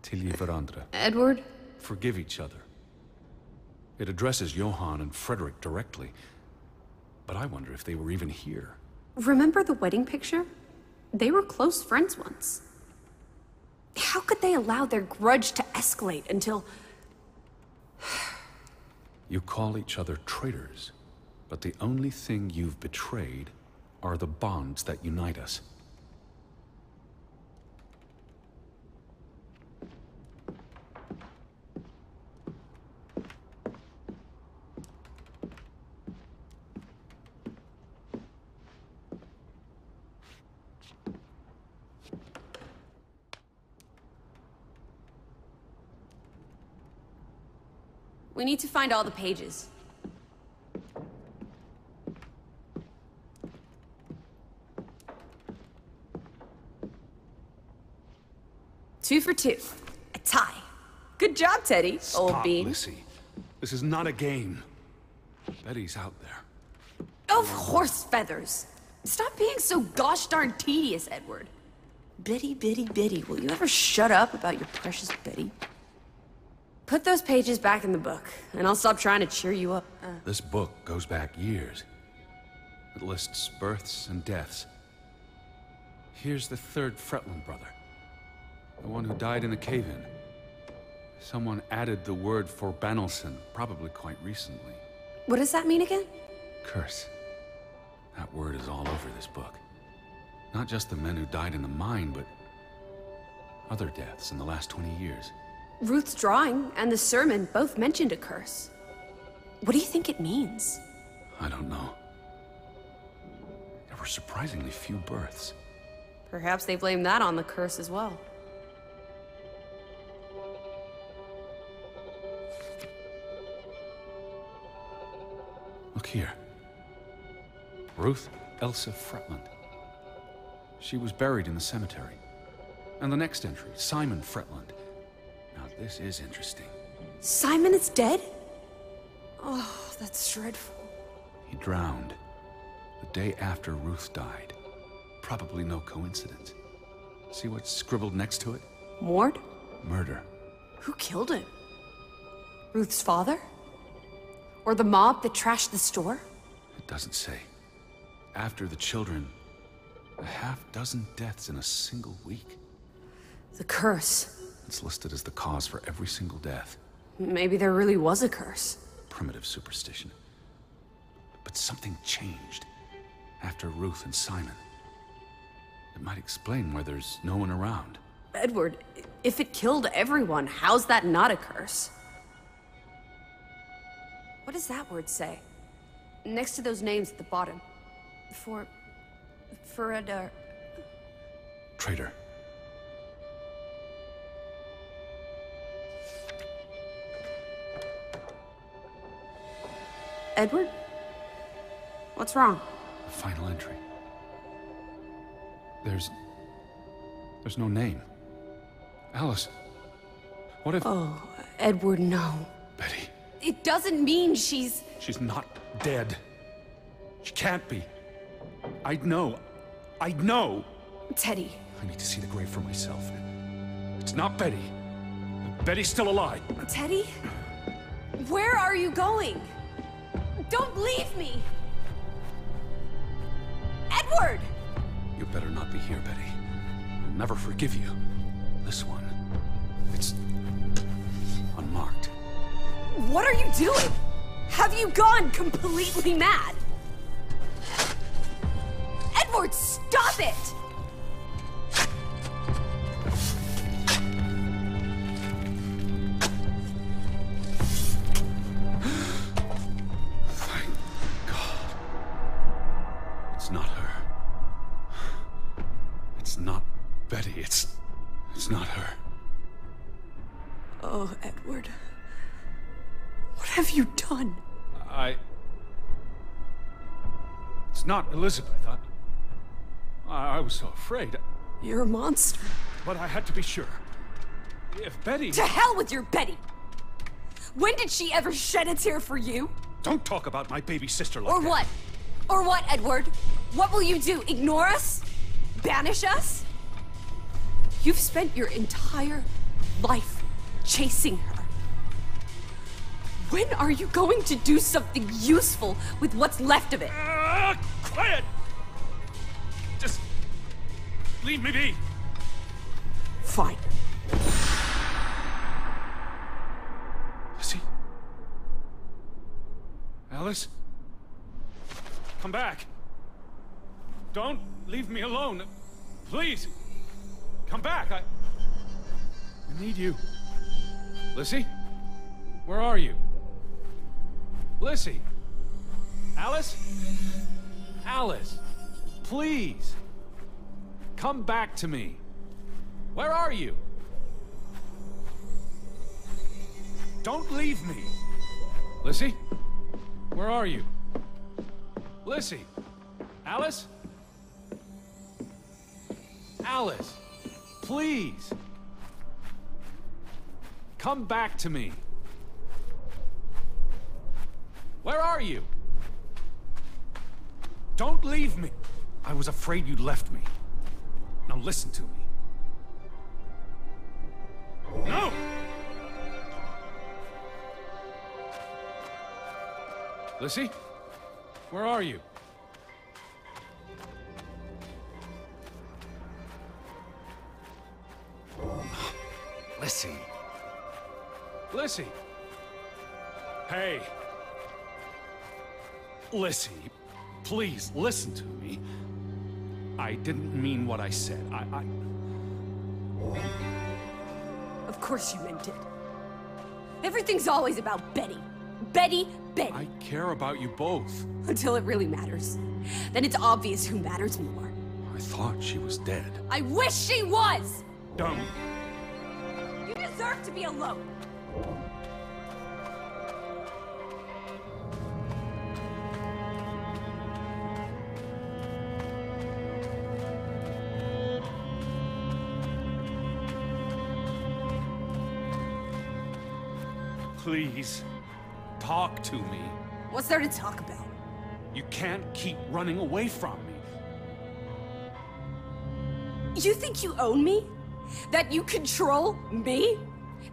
Tilje hverandre. Edward? Forgive each other. It addresses Johann and Frederick directly, but I wonder if they were even here. Remember the wedding picture? They were close friends once. How could they allow their grudge to escalate until... You call each other traitors, but the only thing you've betrayed are the bonds that unite us. We need to find all the pages. Two for two. A tie. Good job, Teddy, old Stop, bean. Lissy. This is not a game. Betty's out there. Of horse feathers. Stop being so gosh darn tedious, Edward. Bitty, bitty, bitty. Will you ever shut up about your precious Betty? Put those pages back in the book, and I'll stop trying to cheer you up. This book goes back years. It lists births and deaths. Here's the third Fretland brother. The one who died in a cave-in. Someone added the word for Banelson, probably quite recently. What does that mean again? Curse. That word is all over this book. Not just the men who died in the mine, but other deaths in the last 20 years. Ruth's drawing and the sermon both mentioned a curse. What do you think it means? I don't know. There were surprisingly few births. Perhaps they blame that on the curse as well. Look here. Ruth Elsa Fretland. She was buried in the cemetery. And the next entry, Simon Fretland. Now this is interesting. Simon is dead? Oh, that's dreadful. He drowned the day after Ruth died. Probably no coincidence. See what's scribbled next to it? Mord? Murder. Who killed him? Ruth's father? Or the mob that trashed the store? It doesn't say. After the children, a half-dozen deaths in a single week. The curse. It's listed as the cause for every single death. Maybe there really was a curse. Primitive superstition. But something changed after Ruth and Simon. It might explain why there's no one around. Edward, if it killed everyone, how's that not a curse? What does that word say? Next to those names at the bottom. Traitor. Edward? What's wrong? The final entry. There's no name. Alice, what if... Oh, Edward, no. Betty. It doesn't mean she's... She's not dead. She can't be. I know. Teddy. I need to see the grave for myself. It's not Betty. Betty's still alive. Teddy? Where are you going? Don't leave me! Edward! You better not be here, Betty. I'll never forgive you. This one, it's unmarked. What are you doing? Have you gone completely mad? Edward, stop it! Thank God. It's not her. It's not Betty. It's not her. Oh, Edward. What have you done? It's not Elizabeth. I was so afraid. You're a monster. But I had to be sure. If Betty... To hell with your Betty! When did she ever shed a tear for you? Don't talk about my baby sister like Or that. what? Or what, Edward? What will you do? Ignore us? Banish us? You've spent your entire life chasing her. When are you going to do something useful with what's left of it? Quiet! Just leave me be. Fine. Lizzie? Alice? Come back. Don't leave me alone. Please. Come back. I need you. Lizzie? Where are you? Lizzie? Alice? Alice, please. Come back to me. Where are you? Don't leave me. Lizzie? Where are you? Lizzie? Alice? Alice, please. Come back to me. Where are you? Don't leave me. I was afraid you'd left me. Now listen to me. No! Lizzie? Where are you? Lizzie. Lizzie. Hey. Lizzie, please listen to me. I didn't mean what I said. Of course you meant it. Everything's always about Betty. Betty, Betty. I care about you both. Until it really matters. Then it's obvious who matters more. I thought she was dead. I wish she was! Don't. You deserve to be alone. Please, talk to me. What's there to talk about? You can't keep running away from me. You think you own me? That you control me?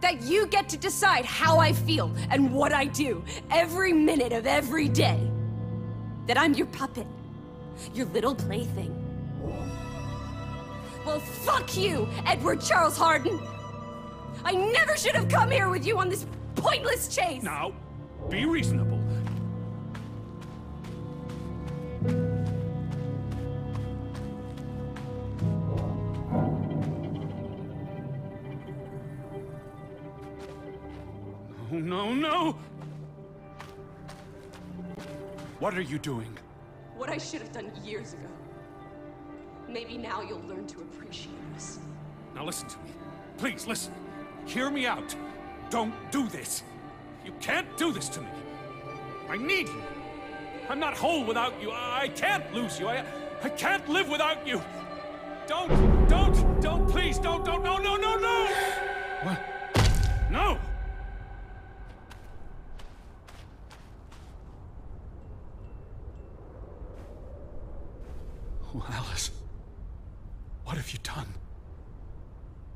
That you get to decide how I feel and what I do every minute of every day? That I'm your puppet, your little plaything? Well, fuck you, Edward Charles Harden! I never should have come here with you on this pointless chase! Now, be reasonable. No, no, no! What are you doing? What I should have done years ago. Maybe now you'll learn to appreciate us. Now listen to me. Please, listen. Hear me out. Don't do this. You can't do this to me. I need you. I'm not whole without you. I can't lose you. I can't live without you. Don't, please, don't, no, no, no, no! What? No! Oh, Alice. What have you done?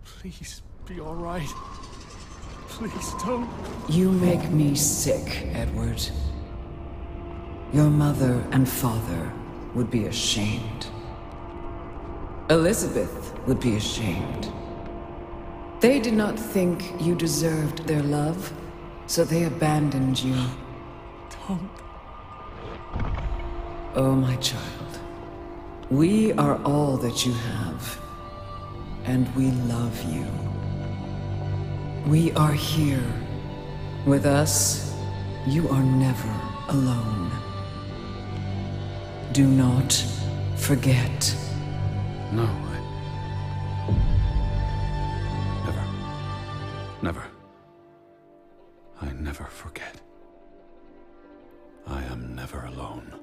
Please, be all right. Please, don't. You make me sick, Edward. Your mother and father would be ashamed. Elizabeth would be ashamed. They did not think you deserved their love, so they abandoned you. Don't. Oh, my child. We are all that you have, and we love you. We are here. With us, you are never alone. Do not forget. No, Never. I never forget. I am never alone.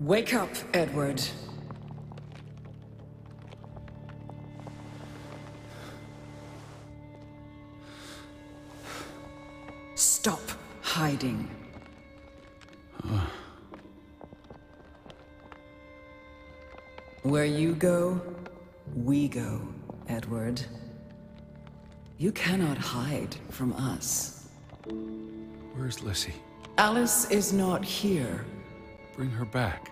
Wake up, Edward. Stop hiding. Where you go, we go, Edward. You cannot hide from us. Where's Lissy? Alice is not here. Bring her back.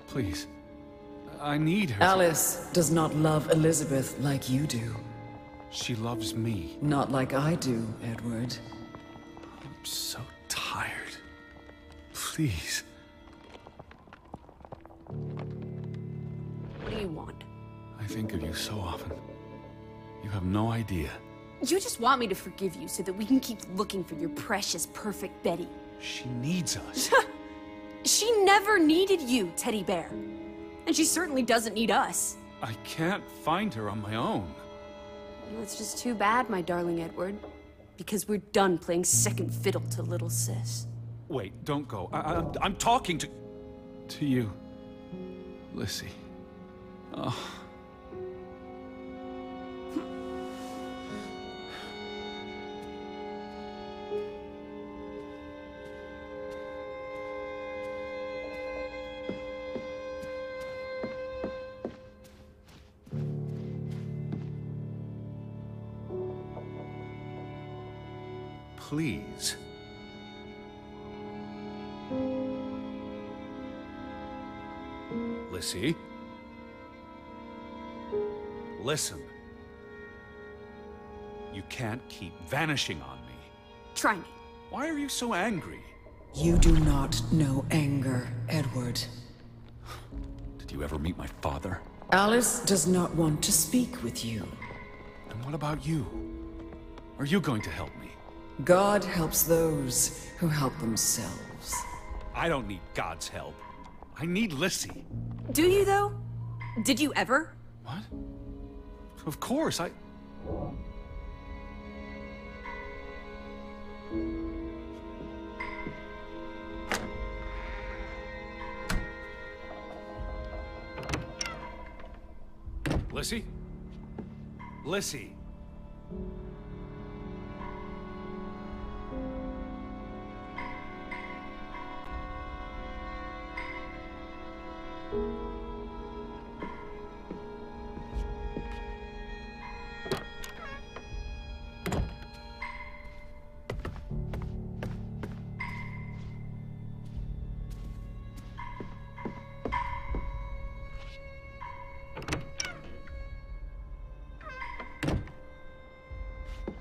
Please. I need her. Alice does not love Elizabeth like you do. She loves me. Not like I do, Edward. I'm so tired. Please. What do you want? I think of you so often. You have no idea. You just want me to forgive you so that we can keep looking for your precious, perfect Betty. She needs us. She never needed you, Teddy Bear. And she certainly doesn't need us. I can't find her on my own. Well, it's just too bad, my darling Edward. Because we're done playing second fiddle to little sis. Wait, don't go. I'm talking to you, Lissy. Oh. Please. Lissy? Listen. You can't keep vanishing on me. Try me. Why are you so angry? You do not know anger, Edward. Did you ever meet my father? Alice does not want to speak with you. And what about you? Are you going to help me? God helps those who help themselves. I don't need God's help. I need Lissy. Do you, though? Did you ever? What? Of course, Lissy? Lissy?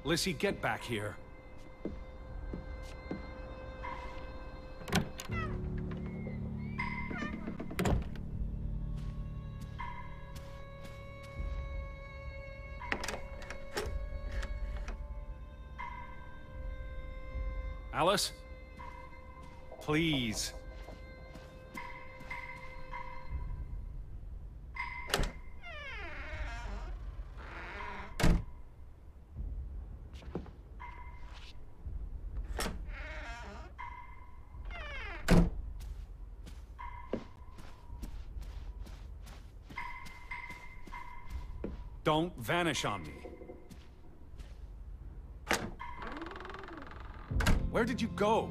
Lissy, get back here. Alice? Please. Don't vanish on me. Where did you go?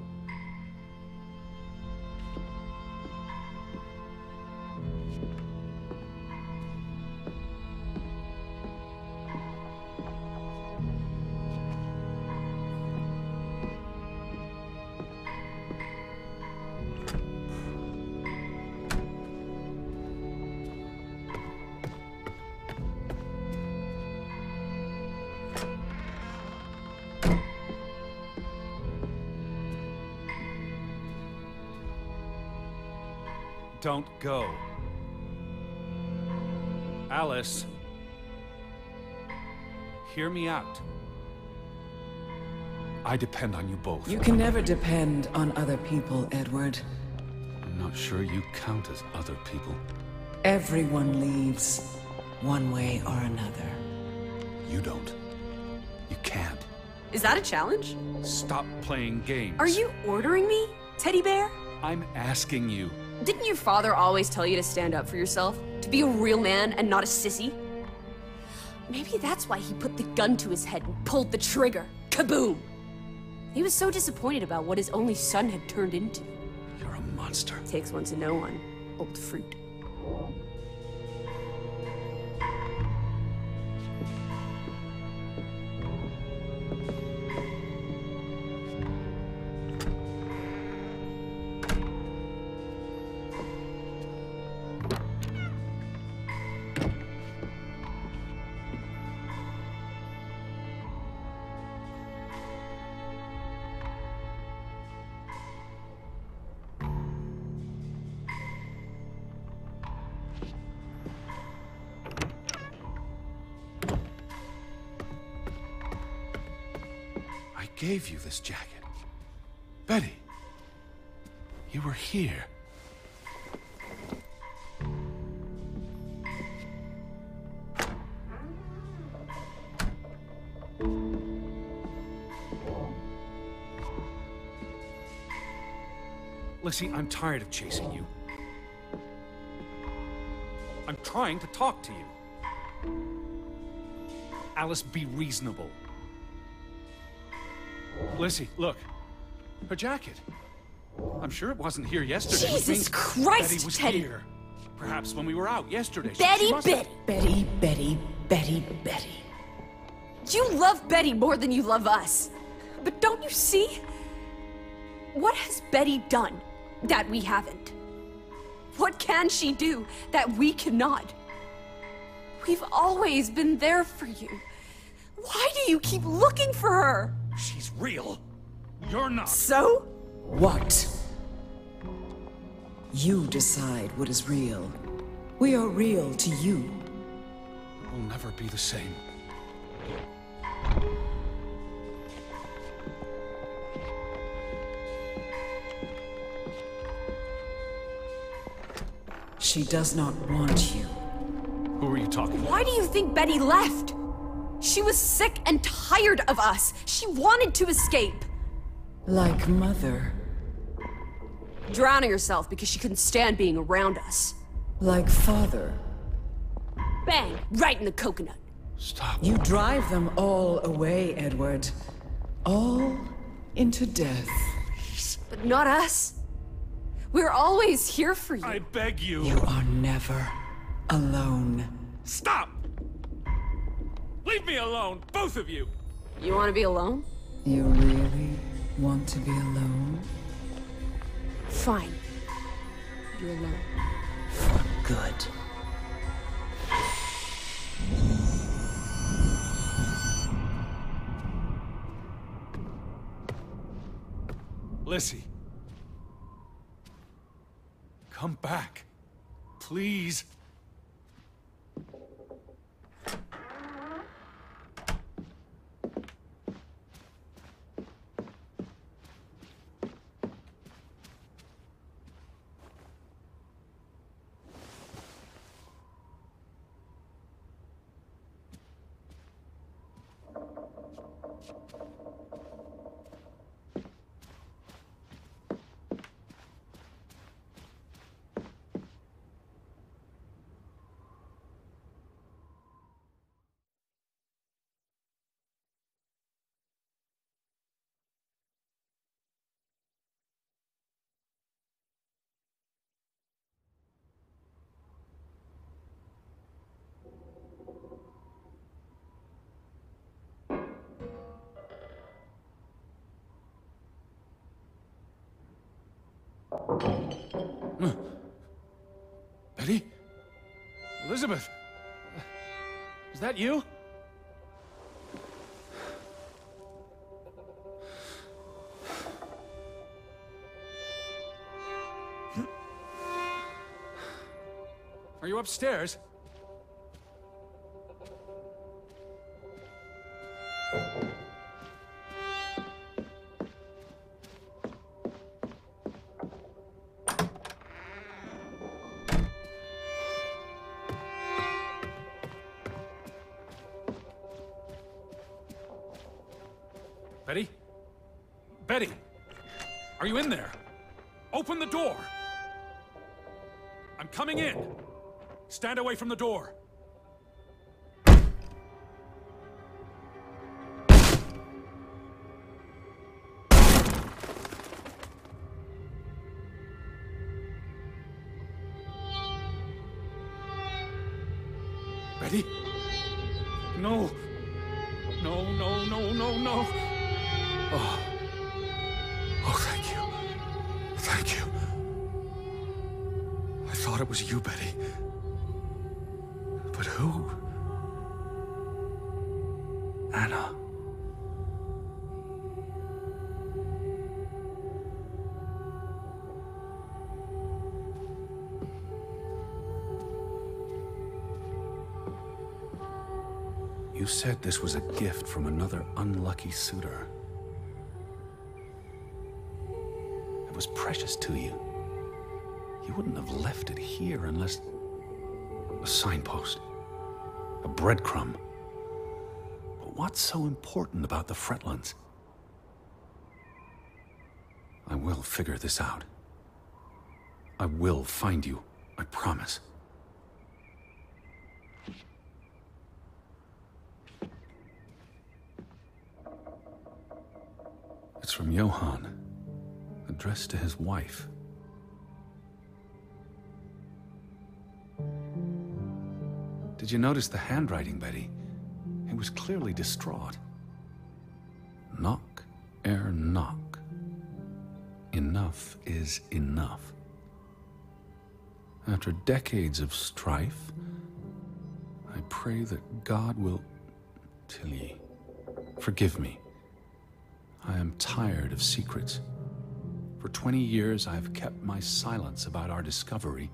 Don't go. Alice, hear me out. I depend on you both. You can never depend on other people, Edward. I'm not sure you count as other people. Everyone leaves, one way or another. You don't. You can't. Is that a challenge? Stop playing games. Are you ordering me, teddy bear? I'm asking you. Didn't your father always tell you to stand up for yourself? To be a real man and not a sissy? Maybe that's why he put the gun to his head and pulled the trigger. Kaboom! He was so disappointed about what his only son had turned into. You're a monster. Takes one to know one. Old fruit. I gave you this jacket. Betty, you were here. Lissy, I'm tired of chasing you. I'm trying to talk to you. Alice, be reasonable. Lissy, look. Her jacket. I'm sure it wasn't here yesterday. Jesus Christ, Betty was Teddy. here. Perhaps when we were out yesterday. Betty, must Betty. Betty, Betty, Betty, Betty. You love Betty more than you love us. But don't you see? What has Betty done that we haven't? What can she do that we cannot? We've always been there for you. Why do you keep looking for her? She's real. You're not. So? What? You decide what is real. We are real to you. We'll never be the same. She does not want you. Who are you talking about? Why do you think Betty left? She was sick and tired of us. She wanted to escape. Like Mother. Drowning herself because she couldn't stand being around us. Like Father. Bang! Right in the coconut. Stop. You drive them all away, Edward. All into death. But not us. We're always here for you. I beg you. You are never alone. Stop! Leave me alone, both of you! You want to be alone? You really want to be alone? Fine. You're alone. For good. Lizzie. Come back. Please. Betty? Elizabeth? Is that you? Are you upstairs? Betty? Betty! Are you in there? Open the door! I'm coming in! Stand away from the door! Betty? No! No, no, no, no, no! Oh. Oh, thank you. Thank you. I thought it was you, Betty. But who? Anna. You said this was a gift from another unlucky suitor. It was precious to you. You wouldn't have left it here unless... a signpost. A breadcrumb. But what's so important about the Fretlands? I will figure this out. I will find you, I promise. It's from Johan, addressed to his wife. Did you notice the handwriting, Betty? He was clearly distraught. Knock ere knock. Enough is enough. After decades of strife, I pray that God will... Tilly, forgive me. I am tired of secrets. For 20 years, I have kept my silence about our discovery,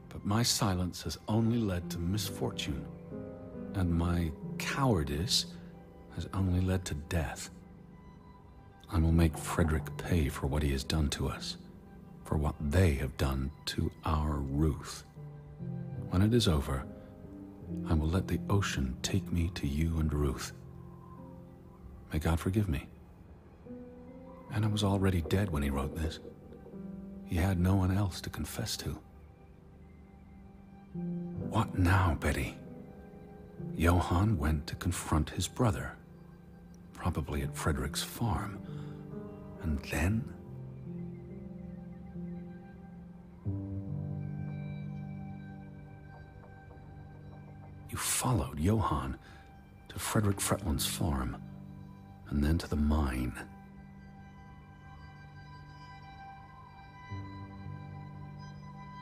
but my silence has only led to misfortune, and my cowardice has only led to death. I will make Frederick pay for what he has done to us, for what they have done to our Ruth. When it is over, I will let the ocean take me to you and Ruth. May God forgive me. Anna was already dead when he wrote this. He had no one else to confess to. What now, Betty? Johan went to confront his brother, probably at Frederick's farm. And then? You followed Johan to Frederick Fretland's farm, and then to the mine.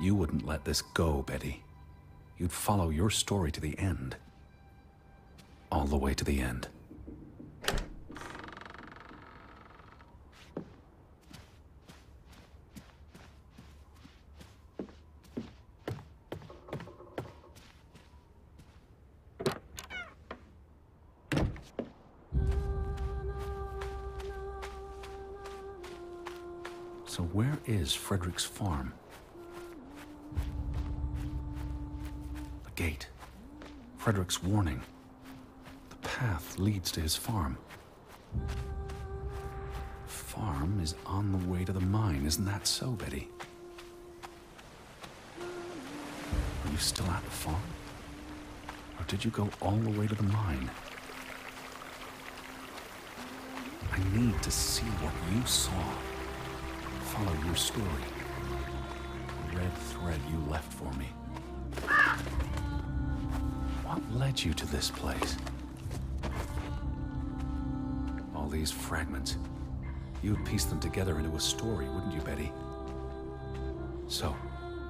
You wouldn't let this go, Betty. You'd follow your story to the end. All the way to the end. So where is Frederick's farm? The gate. Frederick's warning. The path leads to his farm. The farm is on the way to the mine, isn't that so, Betty? Are you still at the farm? Or did you go all the way to the mine? I need to see what you saw. Follow your story. The red thread you left for me. What led you to this place? All these fragments. You'd piece them together into a story, wouldn't you, Betty? So,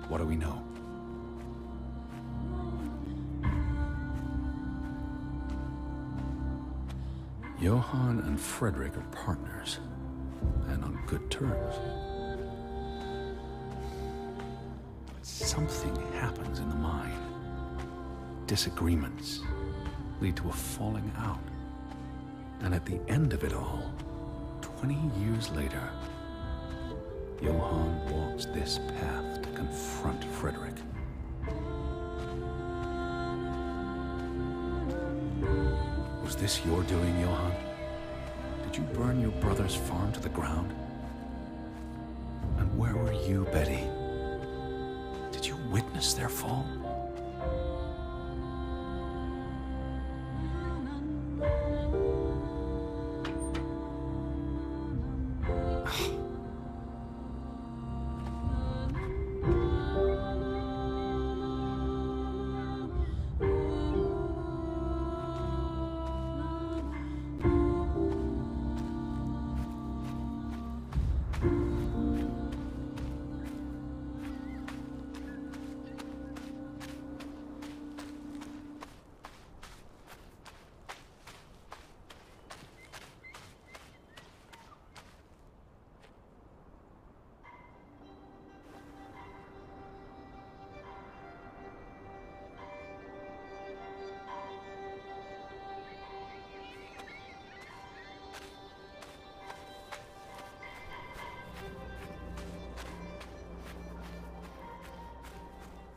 what do we know? Johann and Frederick are partners, and on good terms. But something happens in the mine. Disagreements lead to a falling out. And at the end of it all, 20 years later, Johann walks this path to confront Frederick. Was this your doing, Johann? Did you burn your brother's farm to the ground? And where were you, Betty? Did you witness their fall?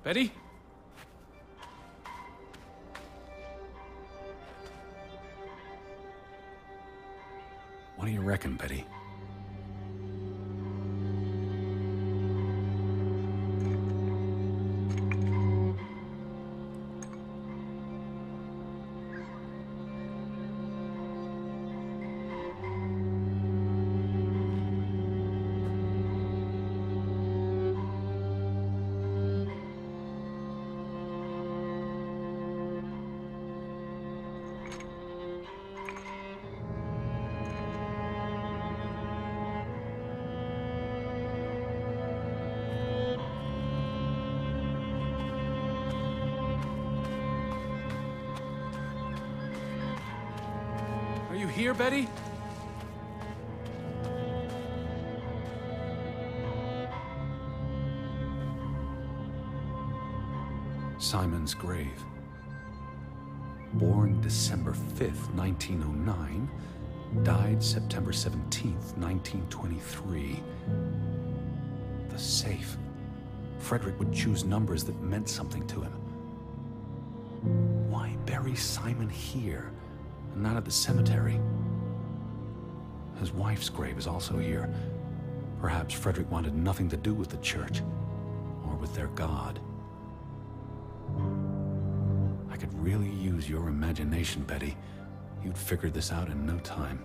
Betty? What do you reckon, Betty? Are you here, Betty? Simon's grave. Born December 5th, 1909, died September 17th, 1923. The safe. Frederick would choose numbers that meant something to him. Why bury Simon here, and not at the cemetery? His wife's grave is also here. Perhaps Frederick wanted nothing to do with the church, or with their god. I could really use your imagination, Betty. You'd figure this out in no time.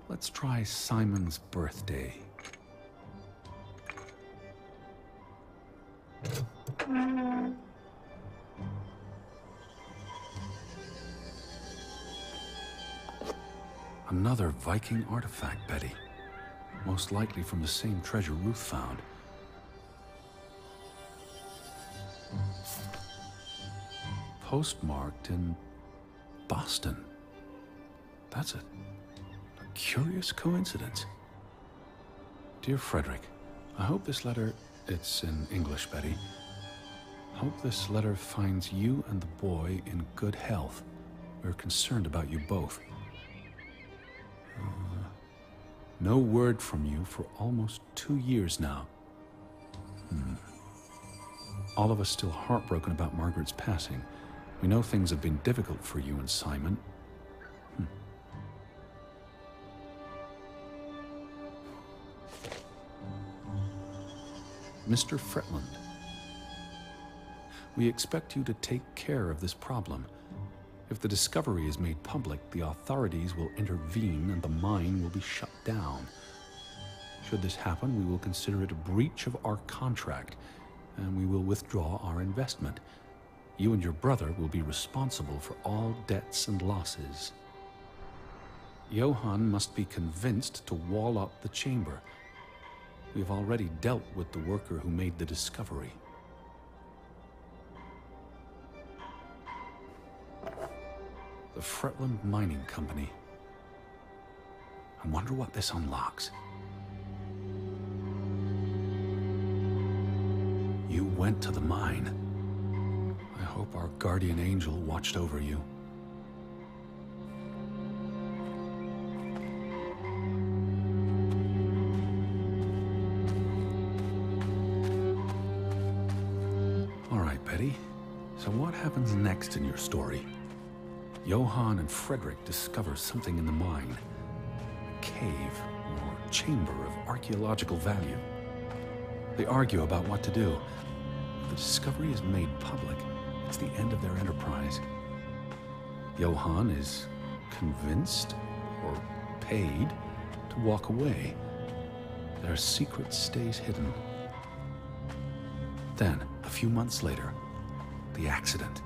Let's try Simon's birthday. Another Viking artifact, Betty. Most likely from the same treasure Ruth found. postmarked in Boston. That's a curious coincidence. Dear Frederick, I hope this letter... It's in English, Betty. Hope this letter finds you and the boy in good health. We're concerned about you both. No word from you for almost 2 years now. All of us still heartbroken about Margaret's passing. We know things have been difficult for you and Simon. Mr. Fretland, we expect you to take care of this problem. If the discovery is made public, the authorities will intervene and the mine will be shut down. Should this happen, we will consider it a breach of our contract, and we will withdraw our investment. You and your brother will be responsible for all debts and losses. Johann must be convinced to wall up the chamber. We have already dealt with the worker who made the discovery. The Fretland Mining Company. I wonder what this unlocks. You went to the mine. I hope our guardian angel watched over you. All right, Betty. So what happens next in your story? Johann and Frederick discover something in the mine. A cave or chamber of archaeological value. They argue about what to do. If the discovery is made public, it's the end of their enterprise. Johann is convinced or paid to walk away. Their secret stays hidden. Then, a few months later, the accident.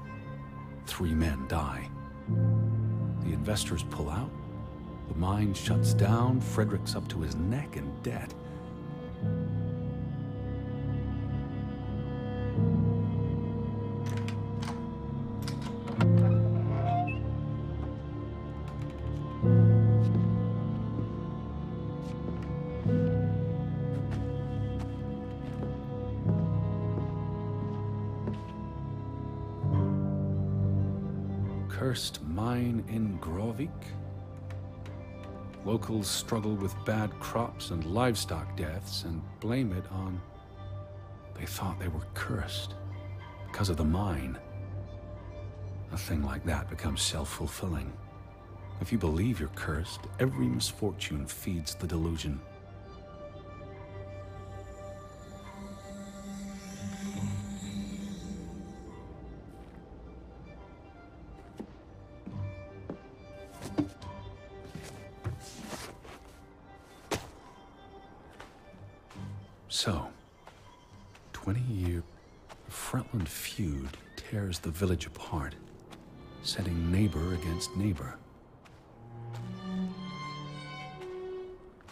3 men die. The investors pull out. The mine shuts down. Frederick's up to his neck in debt. Cursed mine in Grovik. Locals struggle with bad crops and livestock deaths and blame it on... They thought they were cursed because of the mine. A thing like that becomes self-fulfilling. If you believe you're cursed, every misfortune feeds the delusion. So, 20-year Fretland feud tears the village apart, setting neighbor against neighbor.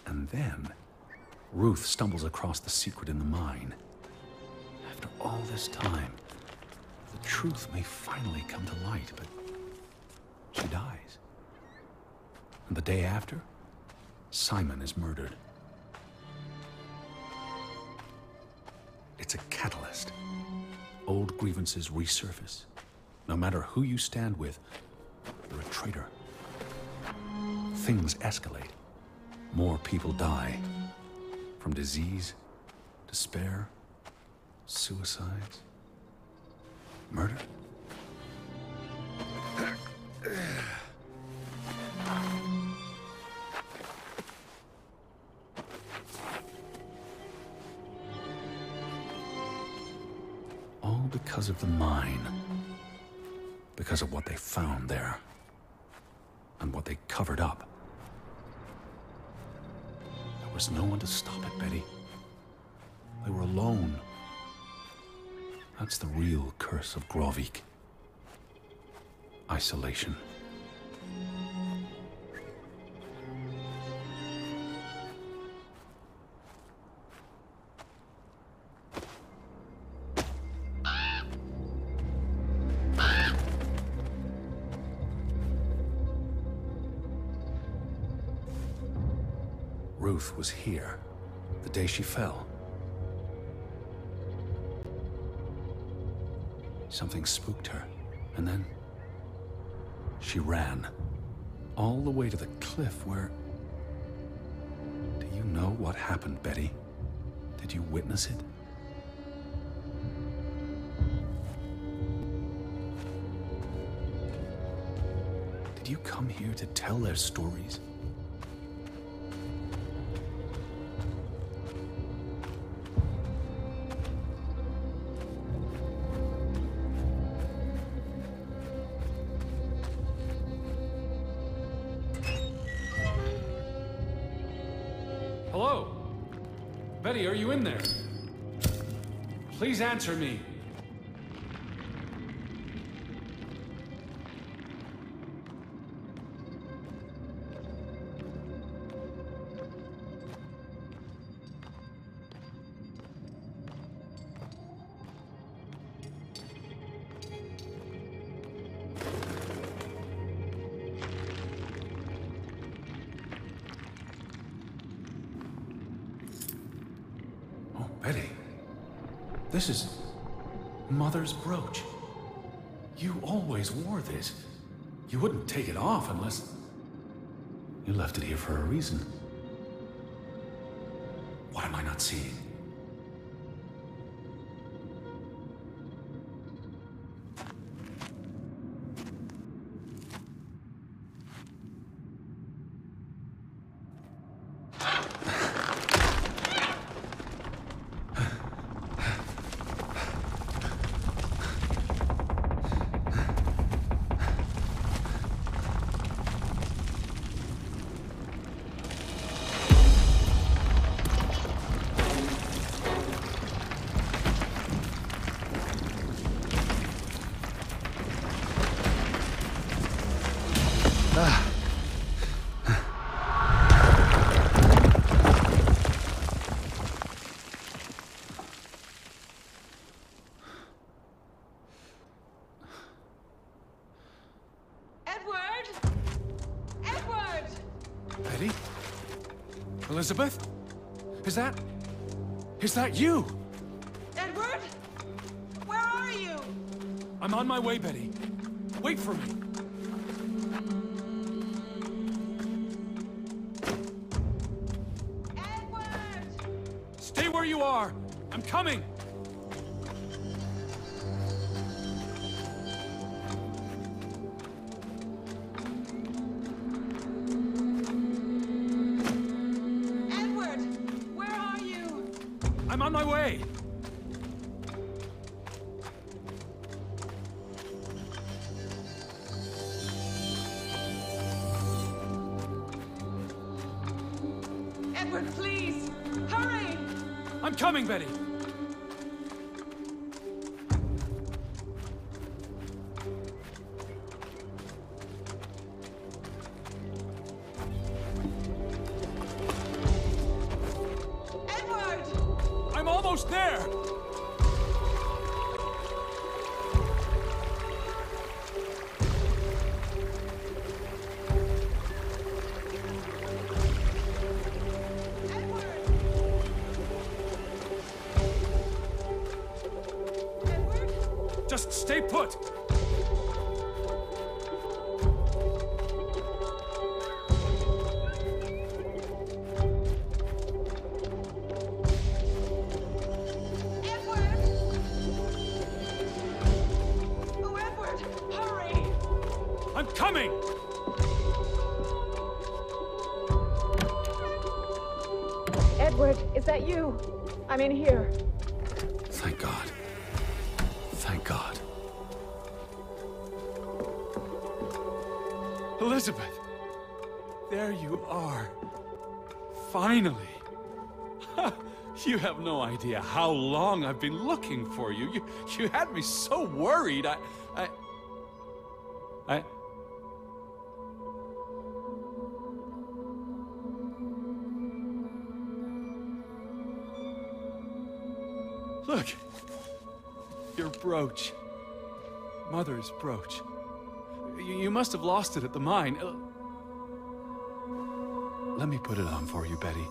And then, Ruth stumbles across the secret in the mine. After all this time, the truth may finally come to light, but she dies. And the day after, Simon is murdered. It's a catalyst. Old grievances resurface. No matter who you stand with, you're a traitor. Things escalate. More people die. From disease, despair, suicides, murder. Because of the mine. Because of what they found there. And what they covered up. There was no one to stop it, Betty. They were alone. That's the real curse of Grovik. Isolation. Ruth was here, the day she fell. Something spooked her, and then she ran. All the way to the cliff where... Do you know what happened, Betty? Did you witness it? Did you come here to tell their stories? Hello? Betty, are you in there? Please answer me. Betty, this is Mother's brooch. You always wore this. You wouldn't take it off unless... You left it here for a reason. What am I not seeing? Betty? Elizabeth? Is that you? Edward? Where are you? I'm on my way, Betty. Wait for me. Edward! Stay where you are. I'm coming. I'm on my way! Edward, please! Hurry! I'm coming, Betty! I'm almost there! Edward! Edward? Just stay put! I'm coming! Edward, is that you? I'm in here. Thank God. Thank God. Elizabeth! There you are. Finally. You have no idea how long I've been looking for you. You had me so worried. Look. Your brooch. Mother's brooch. You must have lost it at the mine. Let me put it on for you, Betty.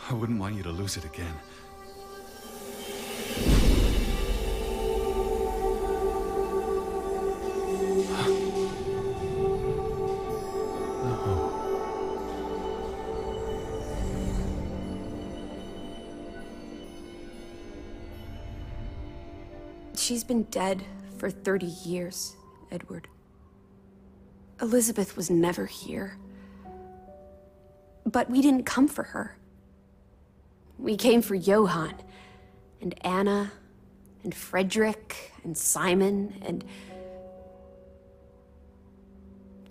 I wouldn't want you to lose it again. She's been dead for 30 years, Edward. Elizabeth was never here. But we didn't come for her. We came for Johann, and Anna, and Frederick, and Simon,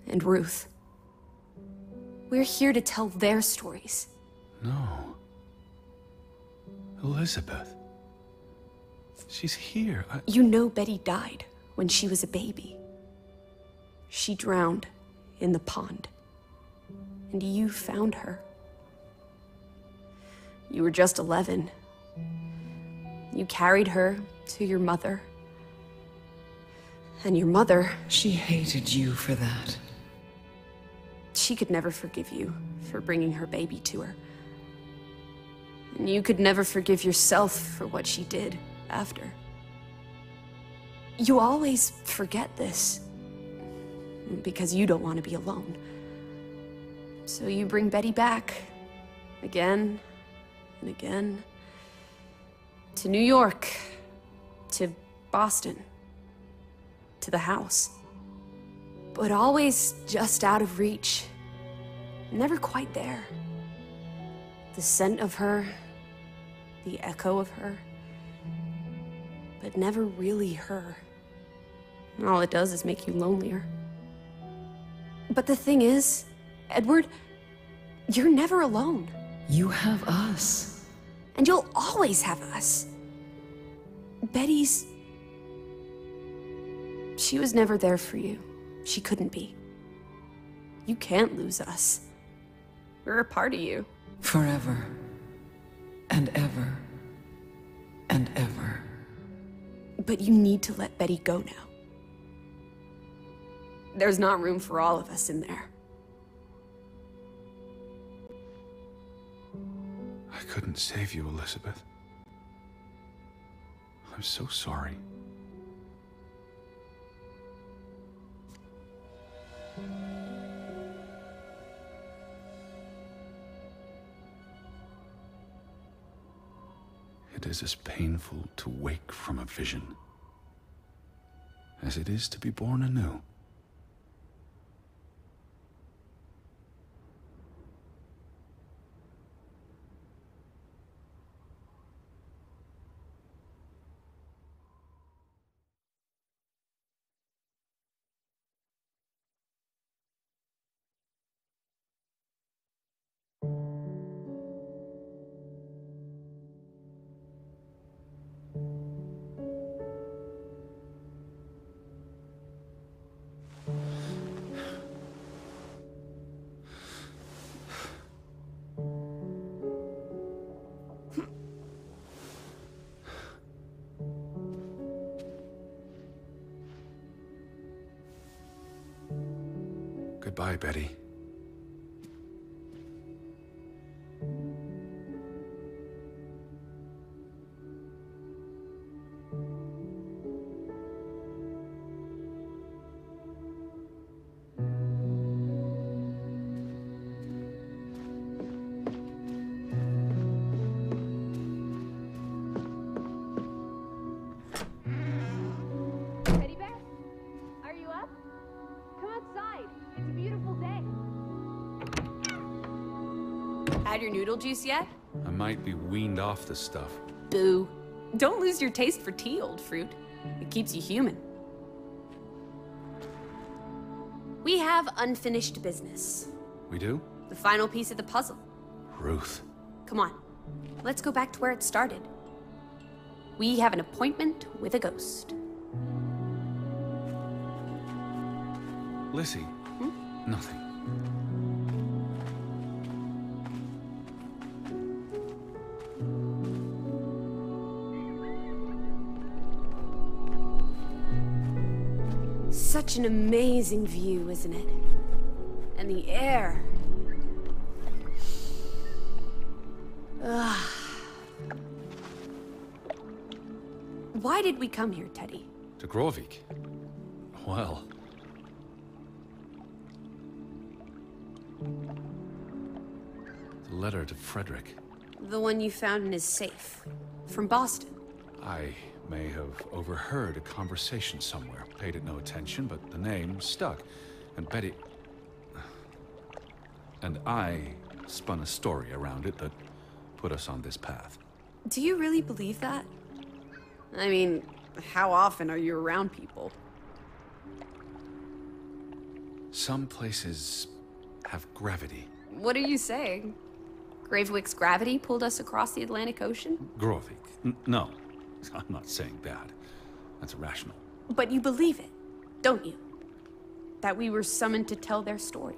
and Ruth. We're here to tell their stories. No. Elizabeth. She's here. You know Betty died when she was a baby. She drowned in the pond. And you found her. You were just 11. You carried her to your mother. And your mother... She hated you for that. She could never forgive you for bringing her baby to her. And you could never forgive yourself for what she did after. You always forget this. Because you don't want to be alone. So you bring Betty back. Again and again. To New York. To Boston. To the house. But always just out of reach. Never quite there. The scent of her. The echo of her. But never really her. All it does is make you lonelier. But the thing is, Edward, you're never alone. You have us. And you'll always have us. Betty's... She was never there for you. She couldn't be. You can't lose us. We're a part of you. Forever. And ever. And ever. But you need to let Betty go now. There's not room for all of us in there. I couldn't save you, Elizabeth. I'm so sorry. It is as painful to wake from a vision as it is to be born anew. Goodbye, Betty. Teddy bear? Are you up? Come outside. It's a beautiful day. Had your noodle juice yet? I might be weaned off the stuff. Boo. Don't lose your taste for tea, old fruit. It keeps you human. We have unfinished business. We do? The final piece of the puzzle. Ruth. Come on. Let's go back to where it started. We have an appointment with a ghost. Lissy. Nothing. Such an amazing view, isn't it? And the air. Why did we come here, Teddy? To Grovik? Well... The letter to Frederick. The one you found in his safe. From Boston. I may have overheard a conversation somewhere. Paid it no attention, but the name stuck. And Betty... And I spun a story around it that put us on this path. Do you really believe that? I mean, how often are you around people? Some places have gravity. What are you saying? Gravewick's gravity pulled us across the Atlantic Ocean? Grovik. No, I'm not saying that. That's irrational. But you believe it, don't you? That we were summoned to tell their story.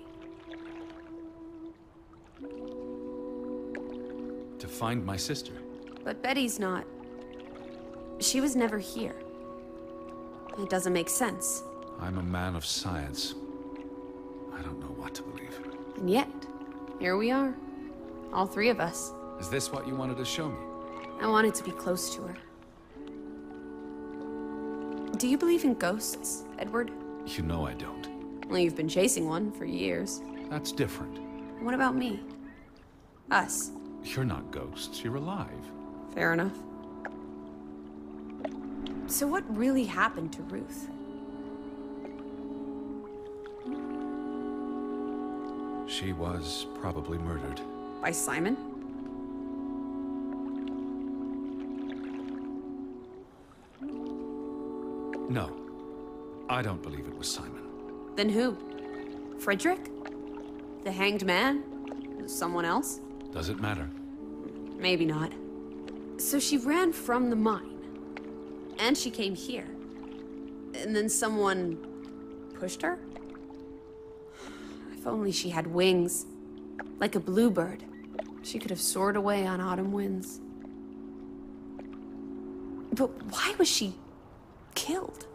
To find my sister. But Betty's not... She was never here. It doesn't make sense. I'm a man of science. I don't know what to believe. And yet, here we are. All three of us. Is this what you wanted to show me? I wanted to be close to her. Do you believe in ghosts, Edward? You know I don't. Well, you've been chasing one for years. That's different. What about me? Us. You're not ghosts, you're alive. Fair enough. So what really happened to Ruth? She was probably murdered. By Simon? No, I don't believe it was Simon. Then who? Frederick? The hanged man? Someone else? Does it matter? Maybe not. So she ran from the mine. And she came here. And then someone... pushed her? If only she had wings. Like a bluebird. She could have soared away on autumn winds. But why was she... killed?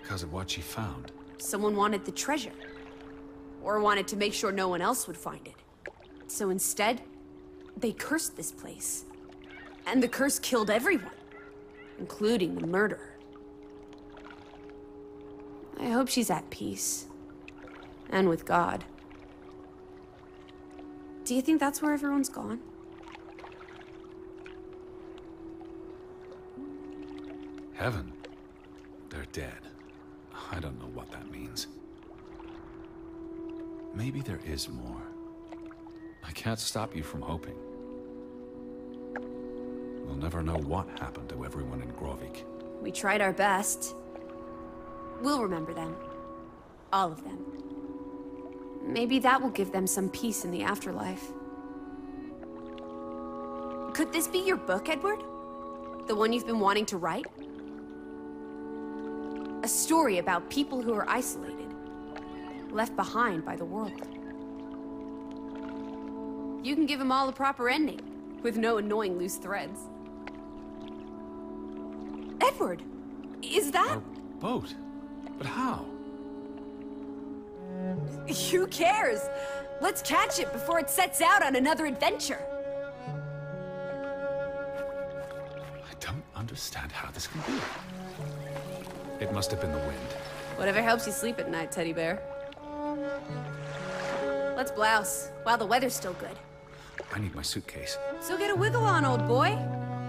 Because of what she found. Someone wanted the treasure. Or wanted to make sure no one else would find it. So instead, they cursed this place. And the curse killed everyone. Including the murderer. I hope she's at peace. And with God. Do you think that's where everyone's gone? Heaven? They're dead. I don't know what that means. Maybe there is more. I can't stop you from hoping. We'll never know what happened to everyone in Grovik. We tried our best. We'll remember them. All of them. Maybe that will give them some peace in the afterlife. Could this be your book, Edward? The one you've been wanting to write? A story about people who are isolated. Left behind by the world. You can give them all a proper ending, with no annoying loose threads. Edward! Is that... Our boat? But how? Who cares? Let's catch it before it sets out on another adventure. I don't understand how this can be. It must have been the wind. Whatever helps you sleep at night, teddy bear. Let's blouse, while the weather's still good. I need my suitcase. So get a wiggle on, old boy.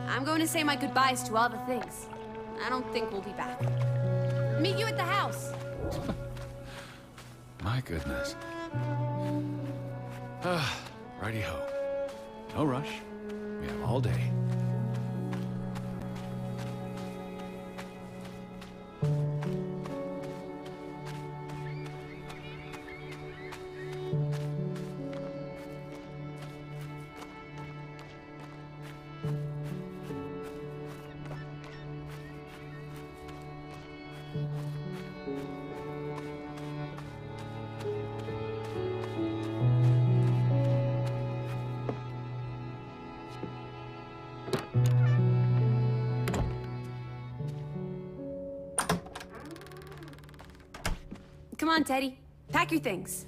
I'm going to say my goodbyes to all the things. I don't think we'll be back. Meet you at the house. My goodness. Righty-ho. No rush. We have all day. Come on, Teddy. Pack your things.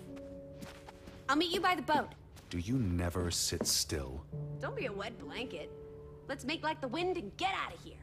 I'll meet you by the boat. Do you never sit still? Don't be a wet blanket. Let's make like the wind and get out of here.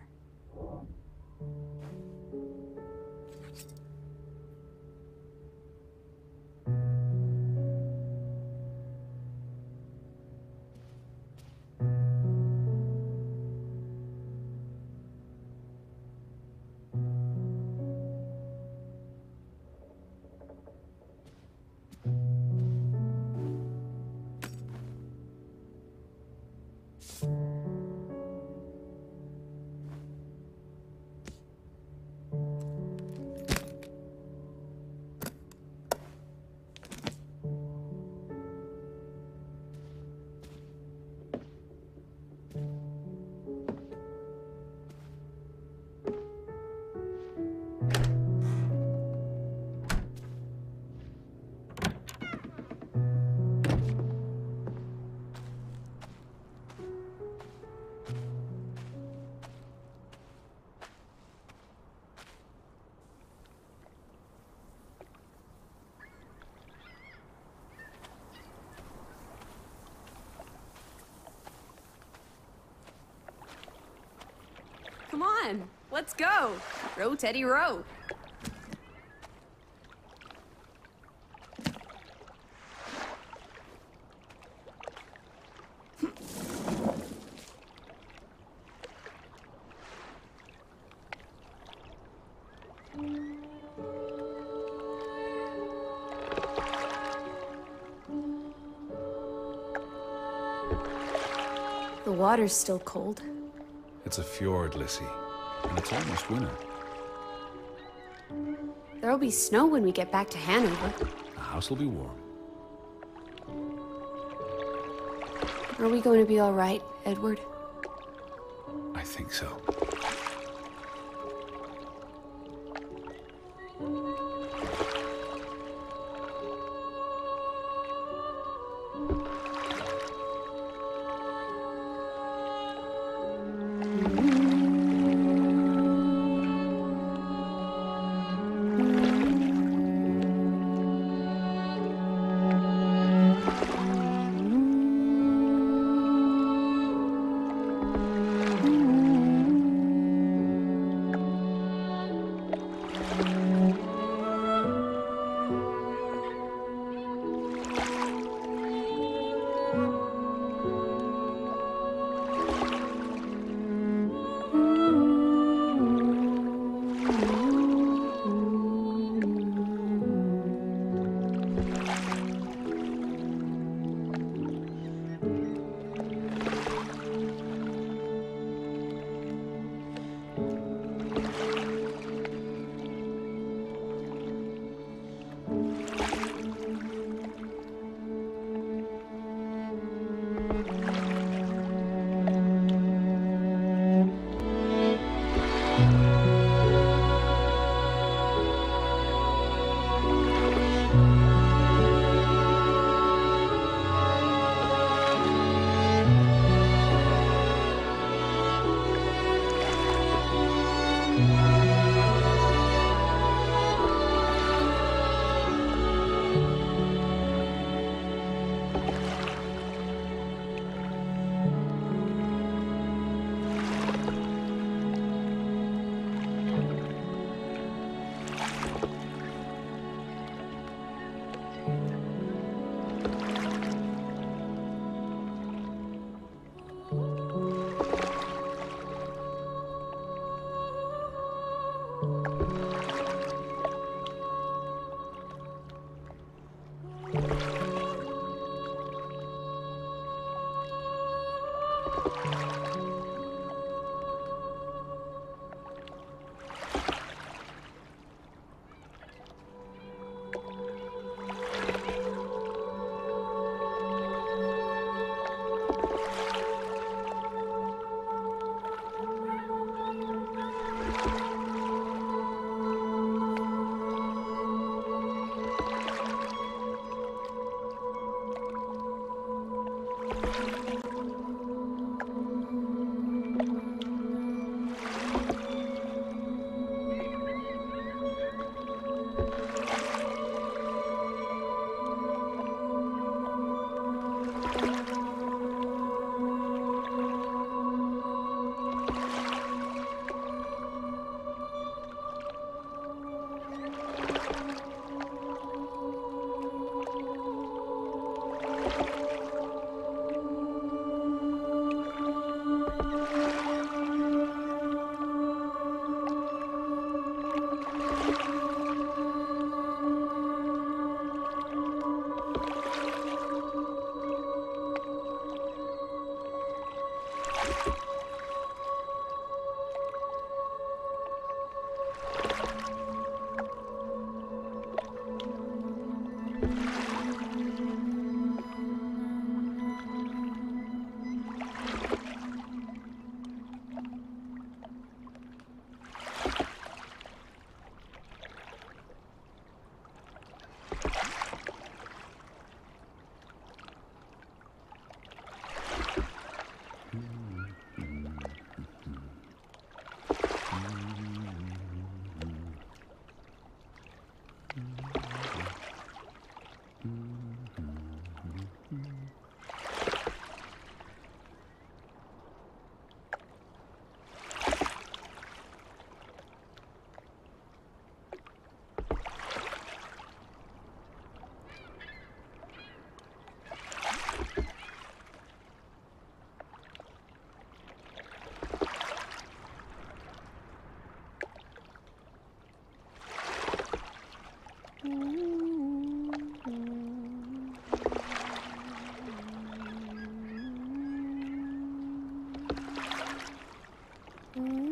Come on, let's go. Row, Teddy, row. The water's still cold. It's a fjord, Lissy, and it's almost winter. There'll be snow when we get back to Hanover. The house will be warm. Are we going to be all right, Edward? I think so. Mm.